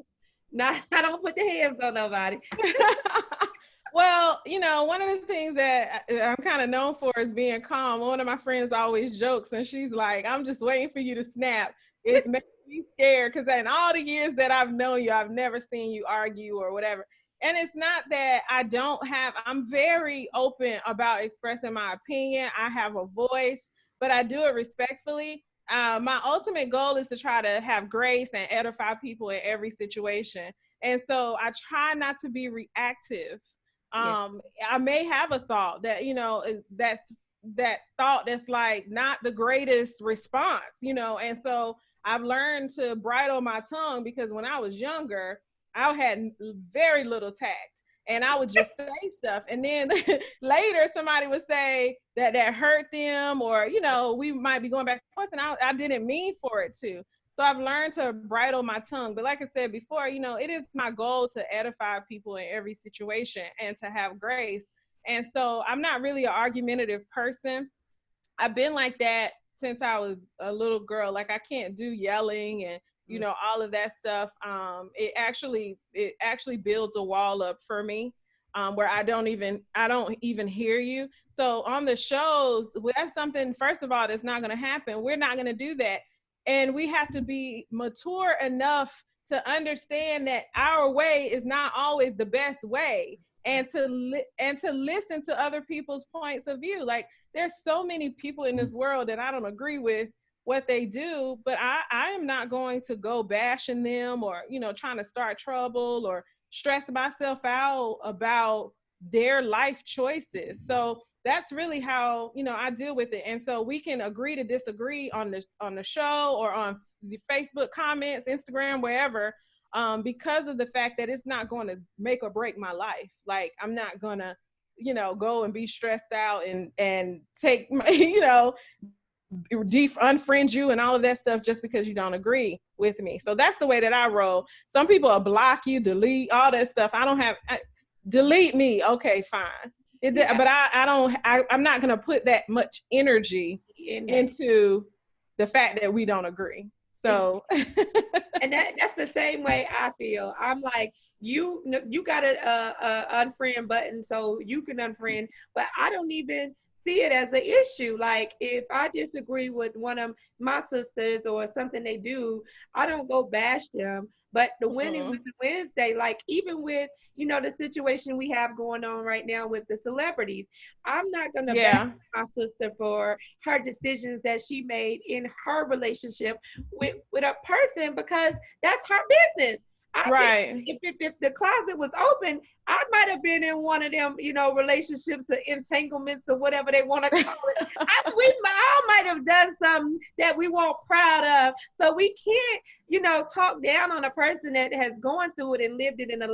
A: don't put the hands on nobody.
B: Well, one of the things that I'm kind of known for is being calm. One of my friends always jokes, and she's like, I'm just waiting for you to snap. It's making me scared, because in all the years that I've known you, I've never seen you argue or whatever. And it's not that I'm very open about expressing my opinion. I have a voice, but I do it respectfully. My ultimate goal is to try to have grace and edify people in every situation. And so I try not to be reactive. I may have a thought that, that thought that's like not the greatest response, and so I've learned to bridle my tongue, because when I was younger, I had very little tact, and I would just say stuff. And then later somebody would say that hurt them, or, we might be going back and forth, and I didn't mean for it to. So I've learned to bridle my tongue. But like I said before, it is my goal to edify people in every situation and to have grace. And so I'm not really an argumentative person. I've been like that since I was a little girl. Like, I can't do yelling and, all of that stuff. It actually builds a wall up for me, where I don't even hear you. So on the shows, that's something, first of all, that's not going to happen. We're not going to do that. And we have to be mature enough to understand that our way is not always the best way, and to listen to other people's points of view. Like, there's so many people in this world that I don't agree with what they do, but I am not going to go bashing them, or, trying to start trouble or stress myself out about their life choices. So that's really how, I deal with it. And so we can agree to disagree on the show, or on the Facebook comments, Instagram, wherever, because of the fact that it's not going to make or break my life. Like, I'm not going to, go and be stressed out and take my, unfriend you and all of that stuff just because you don't agree with me. So that's the way that I roll. Some people will block you, delete, all that stuff. Delete me. Okay, fine. But I'm not going to put that much energy into the fact that we don't agree. So,
A: and that's the same way I feel. I'm like, you got a unfriend button, so you can unfriend, but I don't even see it as an issue. Like, if I disagree with one of my sisters or something they do, I don't go bash them. But the Winning Women Wednesday, like, even with, the situation we have going on right now with the celebrities, I'm not going to bash my sister for her decisions that she made in her relationship with a person, because that's her business. I've been,
B: Right.
A: if the closet was open, I might have been in one of them, relationships or entanglements or whatever they want to call it. We all might have done something that we weren't proud of. So we can't, talk down on a person that has gone through it and lived it in the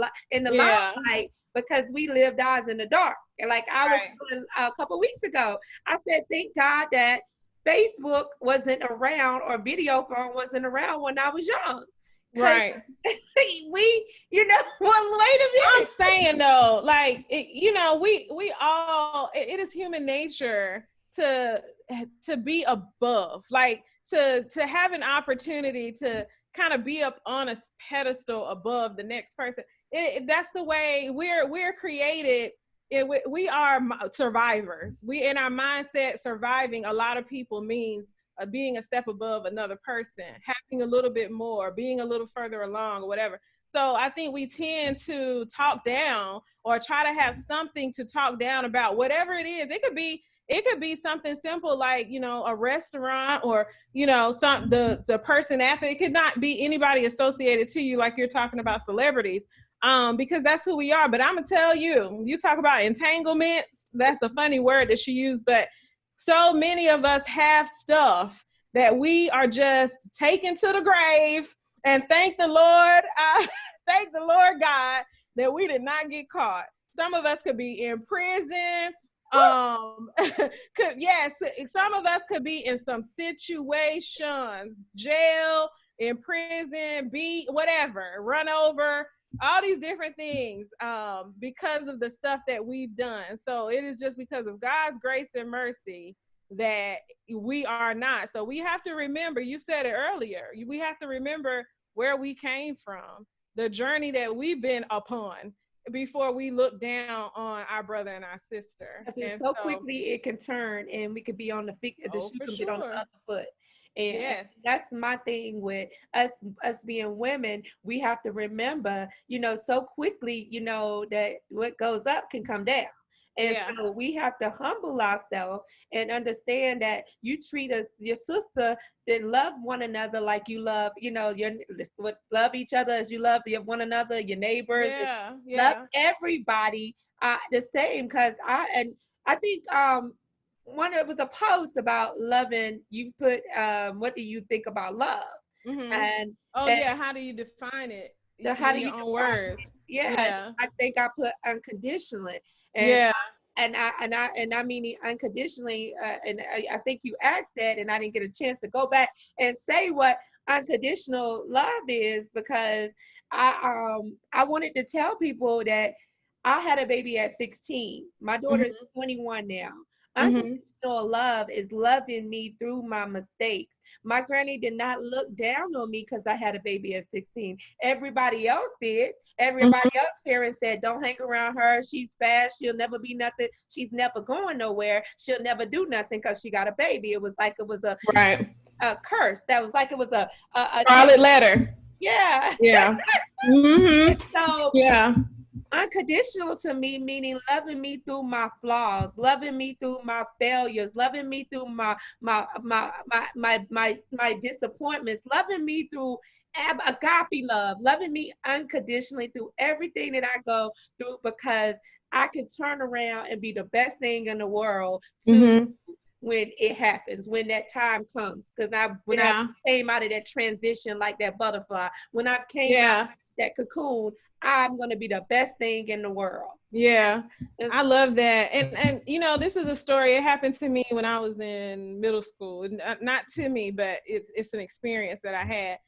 B: Yeah.
A: limelight, because we lived ours in the dark. And like I was
B: Right.
A: a couple weeks ago, I said, thank God that Facebook wasn't around, or video phone wasn't around when I was young. Because
B: Right.
A: we, well, wait a
B: I'm
A: minute.
B: saying though, like we all, it is human nature to be above, like to have an opportunity to kind of be up on a pedestal above the next person. That's the way we're created. We are survivors. We, in our mindset, surviving a lot of people means being a step above another person, having a little bit more, being a little further along, or whatever. So I think we tend to talk down or try to have something to talk down about, whatever it is. It could be something simple like, a restaurant, or, the person after. It could not be anybody associated to you, like you're talking about celebrities, because that's who we are. But I'm gonna tell you, you talk about entanglements. That's a funny word that she used, but so many of us have stuff that we are just taking to the grave, and thank the Lord, thank the Lord God that we did not get caught. Some of us could be in prison. Yes, some of us could be in some situations, jail, in prison, beat, whatever, run over, all these different things, because of the stuff that we've done. So it is just because of God's grace and mercy that we are not. So we have to remember, you said it earlier, we have to remember where we came from, the journey that we've been upon, before we look down on our brother and our sister. And
A: So
B: so,
A: quickly it can turn, and we could be on the
B: oh,
A: shoe
B: for
A: can be on the
B: sure.
A: other foot. And
B: Yes.
A: that's my thing with us being women. We have to remember, so quickly, that what goes up can come down. And
B: Yeah.
A: so we have to humble ourselves and understand that you treat us, your sister, that love one another like you love, your love each other as you love one another, your neighbors, and
B: Yeah.
A: love
B: Yeah.
A: everybody the same. Because I think one, it was a post about loving. You put what do you think about love?
B: Mm-hmm.
A: And
B: Oh,
A: and
B: yeah. How do you define it
A: how
B: in
A: do you
B: your own
A: define
B: words?
A: it? Yeah,
B: Yeah.
A: I think I put unconditionally, and
B: Yeah.
A: I mean it unconditionally, and I think you asked that, and I didn't get a chance to go back and say what unconditional love is, because I wanted to tell people that I had a baby at 16. My daughter's
B: Mm-hmm.
A: 21 now.
B: Mm-hmm.
A: Unconditional love is loving me through my mistakes. My granny did not look down on me because I had a baby at 16. Everybody else did. Everybody
B: Mm-hmm.
A: else parents said, don't hang around her. She's fast. She'll never be nothing. She's never going nowhere. She'll never do nothing because she got a baby. It was like it was
B: Right.
A: a curse. That was like it was a
B: Scarlet letter.
A: yeah.
B: Yeah. Mm-hmm.
A: So
B: Yeah.
A: unconditional to me, meaning loving me through my flaws, loving me through my failures, loving me through my disappointments, loving me through agape love, loving me unconditionally through everything that I go through, because I can turn around and be the best thing in the world to
B: Mm-hmm.
A: when it happens, when that time comes. Because when I
B: Yeah.
A: came out of that transition like that butterfly, when I came out
B: Yeah.
A: that cocoon, I'm going to be the best thing in the world.
B: Yeah.
A: And
B: I love that. And this is a story. It happened to me when I was in middle school. Not to me, but it's an experience that I had.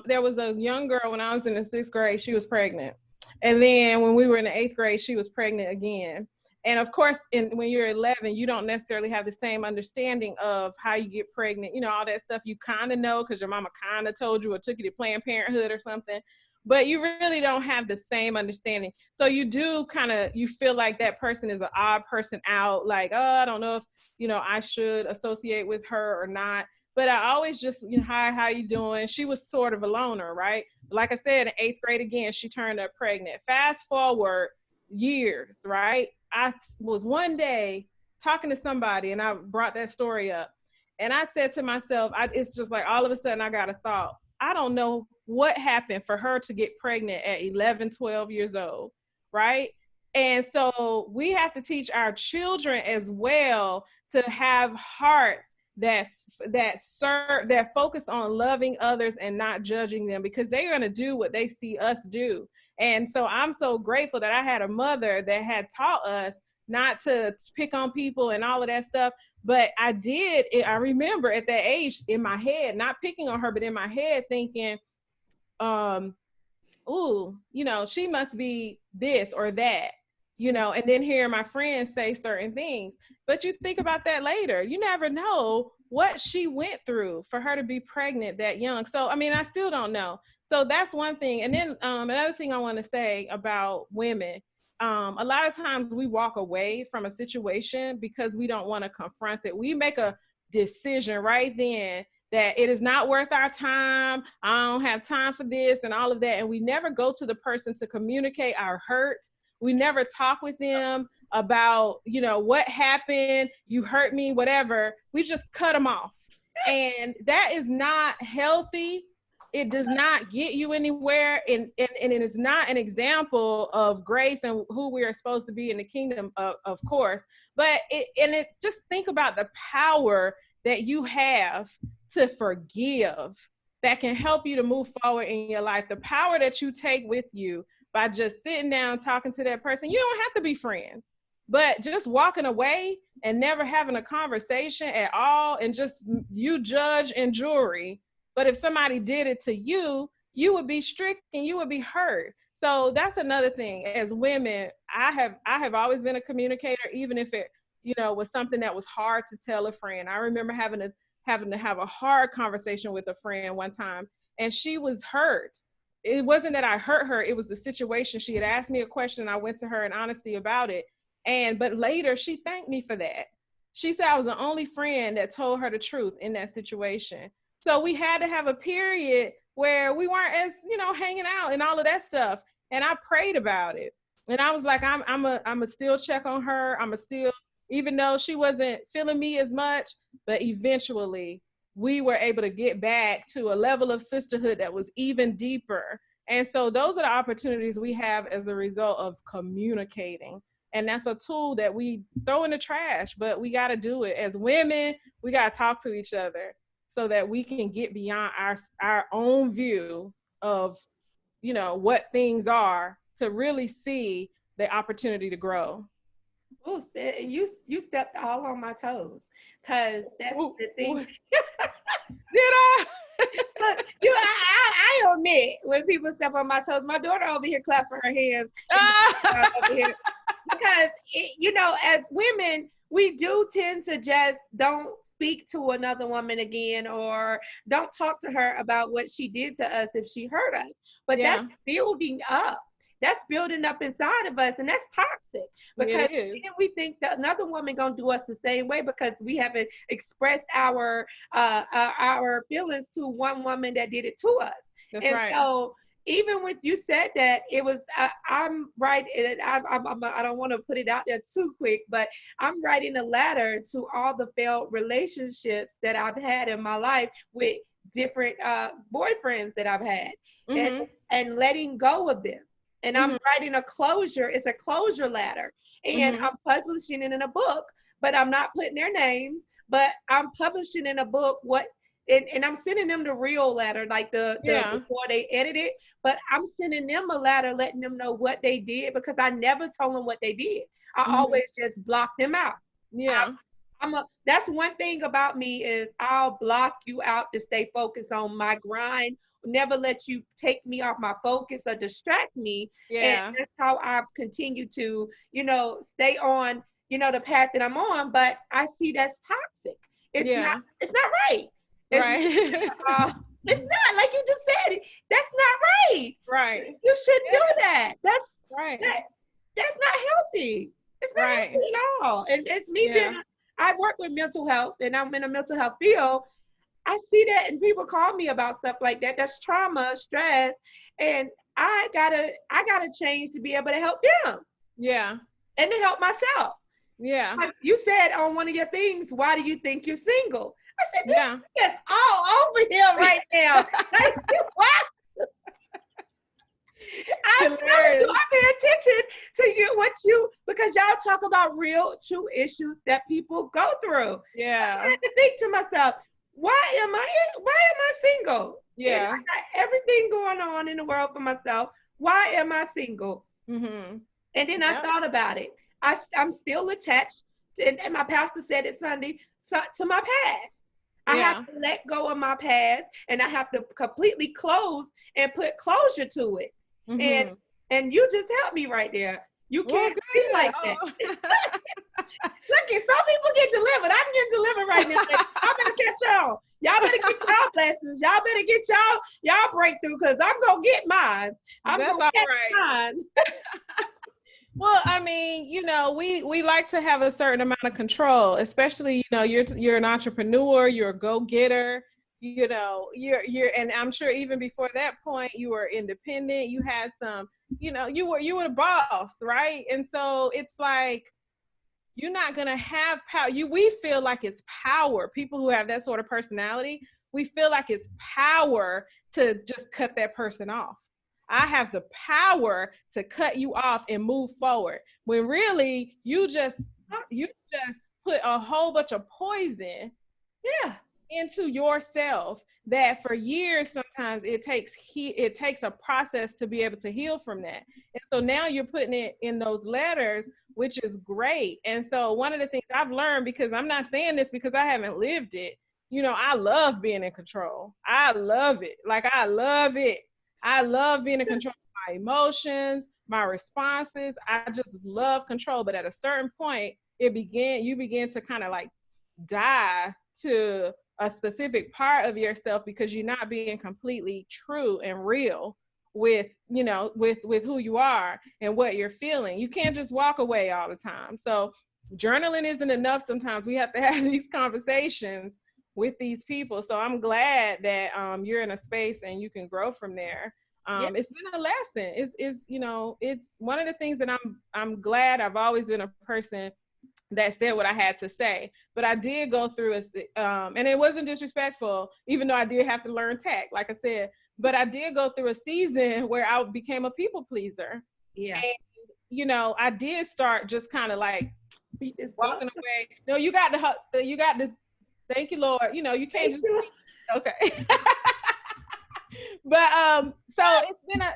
B: There was a young girl when I was in the 6th grade. She was pregnant. And then when we were in the 8th grade, she was pregnant again. And of course, when you're 11, you don't necessarily have the same understanding of how you get pregnant. All that stuff you kind of know because your mama kind of told you or took you to Planned Parenthood or something. But you really don't have the same understanding. So you do you feel like that person is an odd person out. Like, oh, I don't know if, I should associate with her or not. But I always just, hi, how you doing? She was sort of a loner, right? Like I said, in 8th grade again, she turned up pregnant. Fast forward years, right? I was one day talking to somebody and I brought that story up. And I said to myself, it's just like all of a sudden I got a thought. I don't know what happened for her to get pregnant at 11, 12 years old, right? And so we have to teach our children as well to have hearts that focus on loving others and not judging them, because they're going to do what they see us do. And so I'm so grateful that I had a mother that had taught us not to pick on people and all of that stuff. But I remember at that age in my head, not picking on her, but in my head thinking, ooh, she must be this or that, and then hearing my friends say certain things. But you think about that later. You never know what she went through for her to be pregnant that young. So, I mean, I still don't know. So that's one thing. And then another thing I want to say about women, a lot of times we walk away from a situation because we don't want to confront it. We make a decision right then that it is not worth our time. I don't have time for this and all of that. And we never go to the person to communicate our hurt. We never talk with them about, what happened, you hurt me, whatever. We just cut them off. And that is not healthy. It does not get you anywhere. And it is not an example of grace and who we are supposed to be in the kingdom, of course. But just think about the power that you have to forgive that can help you to move forward in your life. The power that you take with you by just sitting down, talking to that person. You don't have to be friends, but just walking away and never having a conversation at all, and just you judge and jury. But if somebody did it to you, you would be strict and you would be hurt. So that's another thing. As women, I have always been a communicator, even if it, was something that was hard to tell a friend. I remember having to have a hard conversation with a friend one time, and she was hurt. It wasn't that I hurt her. It was the situation. She had asked me a question and I went to her in honesty about it. But later she thanked me for that. She said I was the only friend that told her the truth in that situation. So we had to have a period where we weren't as, hanging out and all of that stuff. And I prayed about it. And I was like, I'm a still check on her. I'm a still, even though she wasn't feeling me as much, but eventually we were able to get back to a level of sisterhood that was even deeper. And so those are the opportunities we have as a result of communicating. And that's a tool that we throw in the trash, but we got to do it. As women, we got to talk to each other so that we can get beyond our own view of, what things are, to really see the opportunity to grow.
A: Oh, you stepped all on my toes, because that's the thing.
B: Did I?
A: Look, I admit when people step on my toes. My daughter over here clapping her hands over here, because as women, we do tend to just don't speak to another woman again, or don't talk to her about what she did to us if she hurt us. But that's building up. That's building up inside of us, and that's toxic, because then we think that another woman gonna do us the same way because we haven't expressed our feelings to one woman that did it to us.
B: That's right.
A: So even with you said that, it was I'm right. I don't want to put it out there too quick, but I'm writing a letter to all the failed relationships that I've had in my life with different boyfriends that I've had, and letting go of them. And I'm writing a closure. It's a closure letter. And I'm publishing it in a book, but I'm not putting their names, but I'm publishing in a book and I'm sending them the real letter, like the before they edit it, but I'm sending them a letter letting them know what they did, because I never told them what they did. I always just blocked them out.
B: Yeah.
A: That's one thing about me, is I'll block you out to stay focused on my grind, never let you take me off my focus or distract me.
B: Yeah.
A: And that's how I've continued to, stay on, the path that I'm on. But I see that's toxic. It's not right. It's not, like you just said, that's not right.
B: Right.
A: You shouldn't do that. That's
B: right.
A: That's not healthy. It's not healthy at all. And it's me being I work with mental health, and I'm in a mental health field. I see that, and people call me about stuff like that. That's trauma, stress, and I gotta change to be able to help them.
B: Yeah.
A: And to help myself.
B: Yeah.
A: Like you said on one of your things, why do you think you're single? I said, this is all over here right now. Like, y'all talk about real, true issues that people go through.
B: Yeah.
A: I had to think to myself, why am I single? And I
B: Yeah.
A: got everything going on in the world for myself. Why am I single?
B: Mm-hmm.
A: And then I
B: Yep.
A: thought about it. I'm still attached, and my pastor said it Sunday, to my past. I have
B: Yeah.
A: to let go of my past, and I have to completely close and put closure to it. And
B: Mm-hmm.
A: and you just helped me right there. You
B: Well,
A: can't be
B: good.
A: like that.
B: Oh.
A: Look, at some people get delivered. I'm getting delivered right now. Like, y'all better catch y'all. Y'all better get y'all blessings. Y'all better get y'all breakthrough, because I'm gonna get mine. I'm
B: That's
A: gonna
B: all
A: catch
B: right.
A: mine.
B: Well, I mean, we like to have a certain amount of control, especially, you're an entrepreneur, you're a go-getter, and I'm sure even before that point, you were independent, you had some, you were the boss, right? And so it's like, you're not going to have power. We feel like it's power. People who have that sort of personality, we feel like it's power to just cut that person off. I have the power to cut you off and move forward. When really you just put a whole bunch of poison,
A: Yeah,
B: into yourself, that for years sometimes it takes a process to be able to heal from that. And so now you're putting it in those letters, which is great. And so one of the things I've learned, because I'm not saying this because I haven't lived it, I love being in control. I love it. Like, I love it. I love being in control of my emotions, my responses. I just love control. But at a certain point, you begin to kind of like die to a specific part of yourself, because you're not being completely true and real with with who you are and what you're feeling. You can't just walk away all the time. So journaling isn't enough. Sometimes we have to have these conversations with these people. So I'm glad that you're in a space and you can grow from there.
A: yeah,
B: It's been a lesson. It's one of the things that I'm glad. I've always been a person that said what I had to say. But I did go through and it wasn't disrespectful, even though I did have to learn tact, like I said. But I did go through a season where I became a people pleaser.
A: yeah.
B: And, I did start just kind of like
A: Beat this bus.
B: walking away. No, you got to, thank you, Lord. You can't
A: Thank
B: just,
A: you.
B: okay. But so it's been a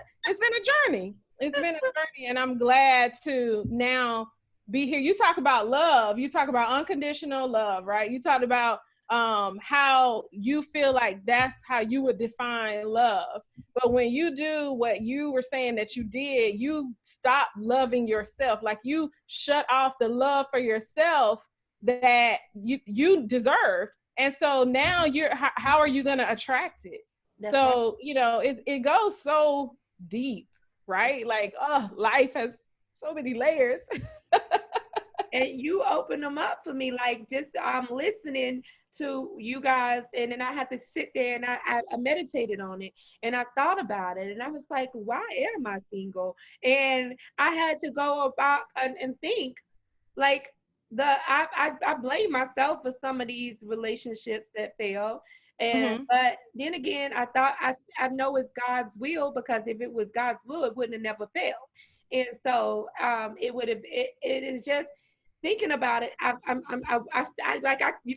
B: journey. It's been a journey, and I'm glad to now be here. You talk about love. You talk about unconditional love, right? You talked about how you feel like that's how you would define love. But when you do what you were saying that you did, you stop loving yourself. Like, you shut off the love for yourself that you deserve. And so now how are you going to attract it?
A: That's right.
B: So, it goes so deep, right? Like, oh, life has so many layers.
A: And you open them up for me, like, just I'm listening to you guys, and then I had to sit there and I meditated on it, and I thought about it, and I was like, why am I single? And I had to go about and think, like, I blame myself for some of these relationships that fail. And
B: Mm-hmm.
A: but then again, I thought I know it's God's will, because if it was God's will, it wouldn't have never failed. And so it would have, it is just thinking about it.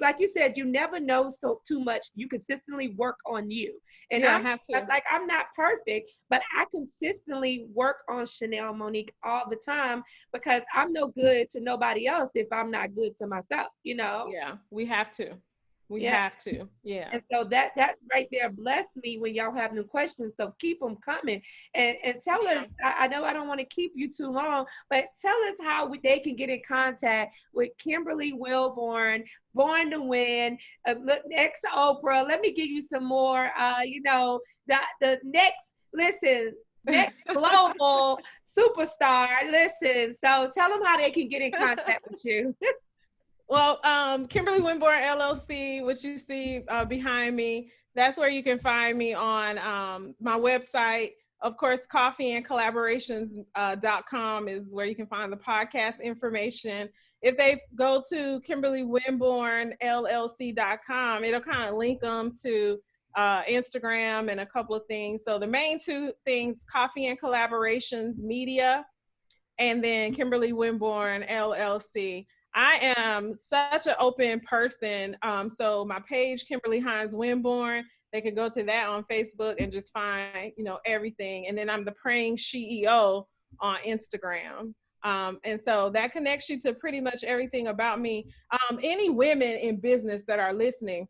A: Like you said, you never know so too much. You consistently work on you. And
B: Yeah, I have to.
A: I'm not perfect, but I consistently work on Chanel Monique all the time, because I'm no good to nobody else if I'm not good to myself.
B: Yeah, we have to. We
A: Yeah.
B: have to. Yeah.
A: And so that right there blessed me when y'all have new questions. So keep them coming, and tell us.
B: Yeah.
A: I know I don't want to keep you too long, but tell us how they can get in contact with Kimberly Wilborn, Born to Win, next Oprah. Let me give you some more. The next, listen, next global superstar. Listen, so tell them how they can get in contact with you.
B: Well, Kimberly Winborn LLC, which you see behind me, that's where you can find me on my website. Of course, coffeeandcollaborations.com is where you can find the podcast information. If they go to KimberlyWinbornLLC.com, it'll kind of link them to Instagram and a couple of things. So the main two things, Coffee and Collaborations Media, and then Kimberly Winborn LLC. I am such an open person. So my page, Kimberly Hines Winborn, they can go to that on Facebook and just find, everything. And then I'm the Praying CEO on Instagram. And so that connects you to pretty much everything about me. Any women in business that are listening,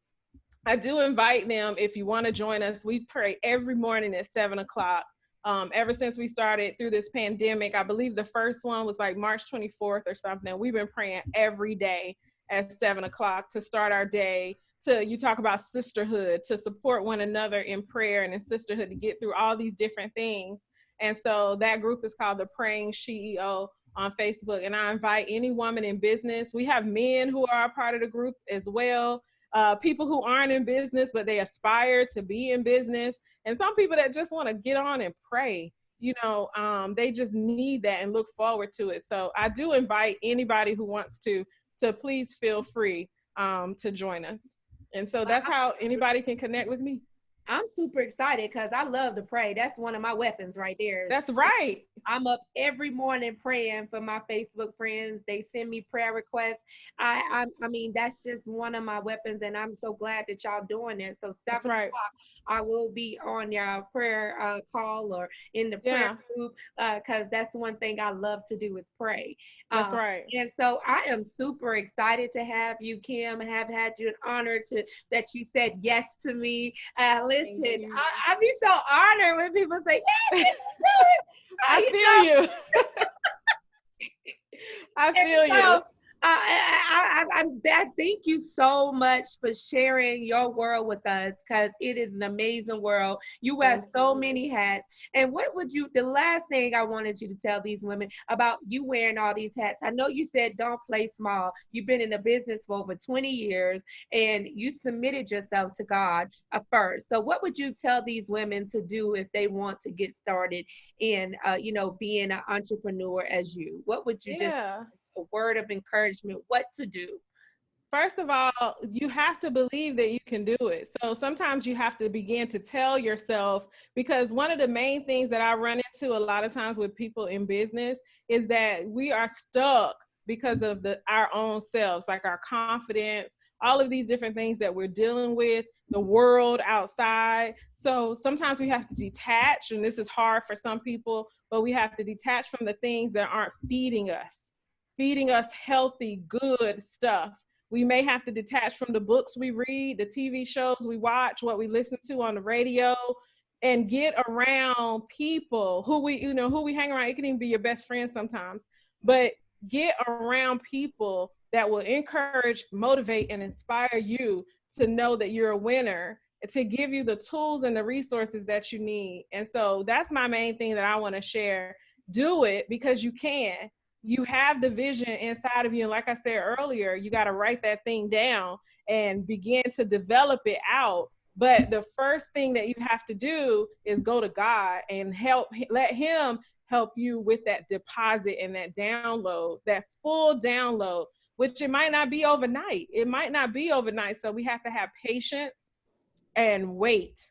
B: I do invite them if you want to join us. We pray every morning at 7 o'clock. Ever since we started through this pandemic, I believe the first one was like March 24th or something. We've been praying every day at 7 o'clock to start our day. You talk about sisterhood, to support one another in prayer and in sisterhood to get through all these different things. And so that group is called the Praying CEO on Facebook. And I invite any woman in business. We have men who are a part of the group as well. People who aren't in business, but they aspire to be in business. And some people that just want to get on and pray, they just need that and look forward to it. So I do invite anybody who wants to please feel free to join us. And so that's how anybody can connect with me.
A: I'm super excited because I love to pray. That's one of my weapons right there.
B: That's right.
A: I'm up every morning praying for my Facebook friends. They send me prayer requests. I mean, that's just one of my weapons, and I'm so glad that y'all doing it. So 7 o'clock, I will be on your prayer call or in the prayer group because that's one thing I love to do is pray.
B: That's right.
A: And so I am super excited to have you, Kim. I have had you an honor that you said yes to me. Listen, I be so honored when people say, "Yeah,
B: I feel you. I feel you.
A: I thank you so much for sharing your world with us because it is an amazing world. You wear so many hats. And the last thing I wanted you to tell these women about you wearing all these hats? I know you said don't play small. You've been in the business for over 20 years and you submitted yourself to God first. So what would you tell these women to do if they want to get started in, being an entrepreneur as you? What would you just a word of encouragement, what to do?
B: First of all, you have to believe that you can do it. So sometimes you have to begin to tell yourself, because one of the main things that I run into a lot of times with people in business is that we are stuck because of our own selves, like our confidence, all of these different things that we're dealing with, the world outside. So sometimes we have to detach, and this is hard for some people, but we have to detach from the things that aren't feeding us healthy, good stuff. We may have to detach from the books we read, the TV shows we watch, what we listen to on the radio, and get around people who we hang around. It can even be your best friend sometimes, but get around people that will encourage, motivate, and inspire you to know that you're a winner, to give you the tools and the resources that you need. And so that's my main thing that I want to share. Do it because you can. You have the vision inside of you. And like I said earlier, you got to write that thing down and begin to develop it out. But the first thing that you have to do is go to God and let him help you with that deposit and that download, that full download, which it might not be overnight. It might not be overnight. So we have to have patience and wait.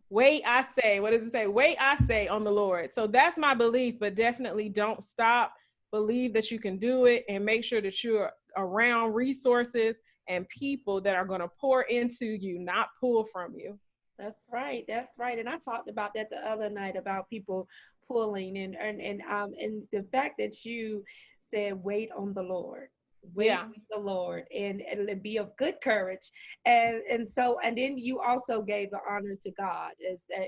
B: Wait, I say. What does it say? Wait, I say on the Lord. So that's my belief, but definitely don't stop. Believe that you can do it and make sure that you're around resources and people that are going to pour into you, not pull from you.
A: That's right. That's right. And I talked about that the other night about people pulling and the fact that you said, wait on the Lord. Wait on the Lord and be of good courage. And then you also gave the honor to God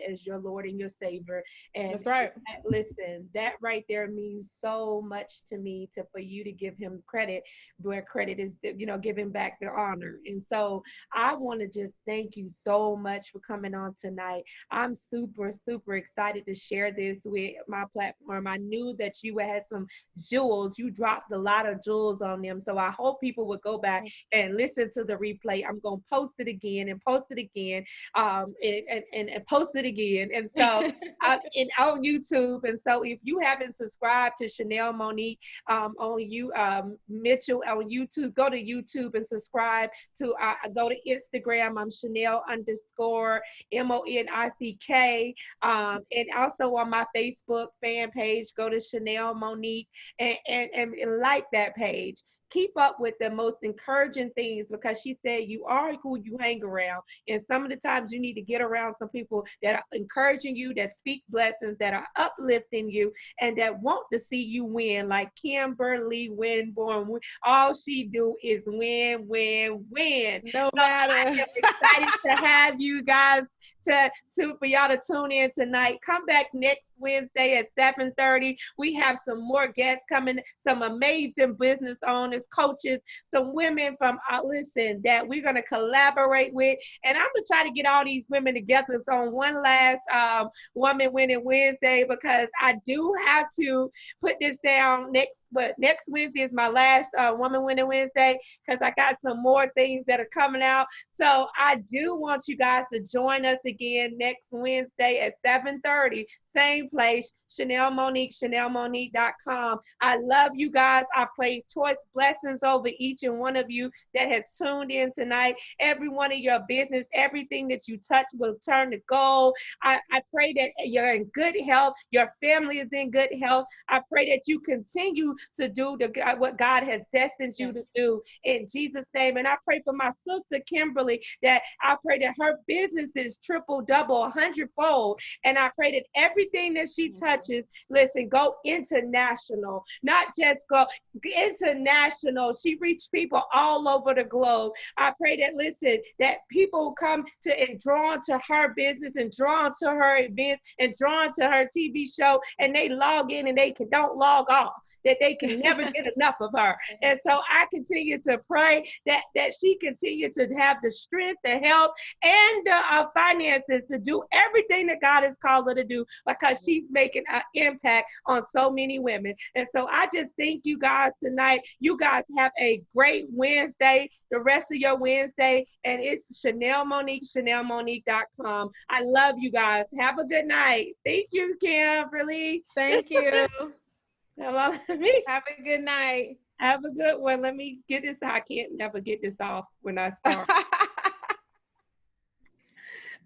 A: as your Lord and your Savior. And
B: that's right.
A: Listen, that right there means so much to me for you to give him credit where credit is, giving back the honor. And so I want to just thank you so much for coming on tonight. I'm super, super excited to share this with my platform. I knew that you had some jewels. You dropped a lot of jewels on them. So So I hope people would go back and listen to the replay. I'm going to post it again and post it again, and post it again. And so and on YouTube. And so if you haven't subscribed to Chanel Monique Mitchell on YouTube, go to YouTube and subscribe to, go to Instagram. I'm Chanel underscore Monick. And also on my Facebook fan page, go to Chanel Monique and like that page. Keep up with the most encouraging things, because she said you are who you hang around. And some of the times you need to get around some people that are encouraging you, that speak blessings, that are uplifting you, and that want to see you win. Like Kimberly Winborn, all she do is win, win, win.
B: No
A: So
B: matter.
A: I am excited to have you guys for y'all to tune in tonight. Come back next Wednesday at 7:30. We have some more guests coming, some amazing business owners, coaches, some women from listen that we're gonna collaborate with. And I'm gonna try to get all these women together on one last Woman Winning Wednesday, because I do have to put this down next Wednesday is my last Woman Winning Wednesday, because I got some more things that are coming out. So I do want you guys to join us again next Wednesday at 7:30, same place, Chanel Monique, ChanelMonique.com. I love you guys. I pray choice blessings over each and one of you that has tuned in tonight. Every one of your business, everything that you touch will turn to gold. I pray that you're in good health. Your family is in good health. I pray that you continue to do what God has destined you to do in Jesus' name. And I pray for my sister Kimberly, that I pray that her business is triple, double, 100-fold. And I pray that everything that she touches, listen, go international, not just go international. She reached people all over the globe. I pray that, listen, that people come to and drawn to her business and drawn to her events and drawn to her TV show, and they log in and don't log off, that they can never get enough of her. And so I continue to pray that she continue to have the strength, the health, and the finances to do everything that God has called her to do, because she's making an impact on so many women. And so I just thank you guys tonight. You guys have a great Wednesday, the rest of your Wednesday. And it's Chanel Monique, ChanelMonique.com. I love you guys. Have a good night. Thank you, Kimberly.
B: Thank you.
A: Have
B: a good night.
A: Have a good one. Let me get this. I can't never get this off when I start.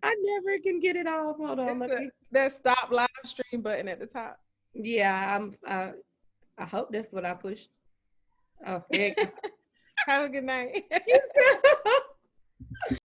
A: I never can get it off. Hold on.
B: That stop live stream button at the top.
A: Yeah, I hope that's what I pushed. Oh, there you go.
B: Have a good night.
A: You too.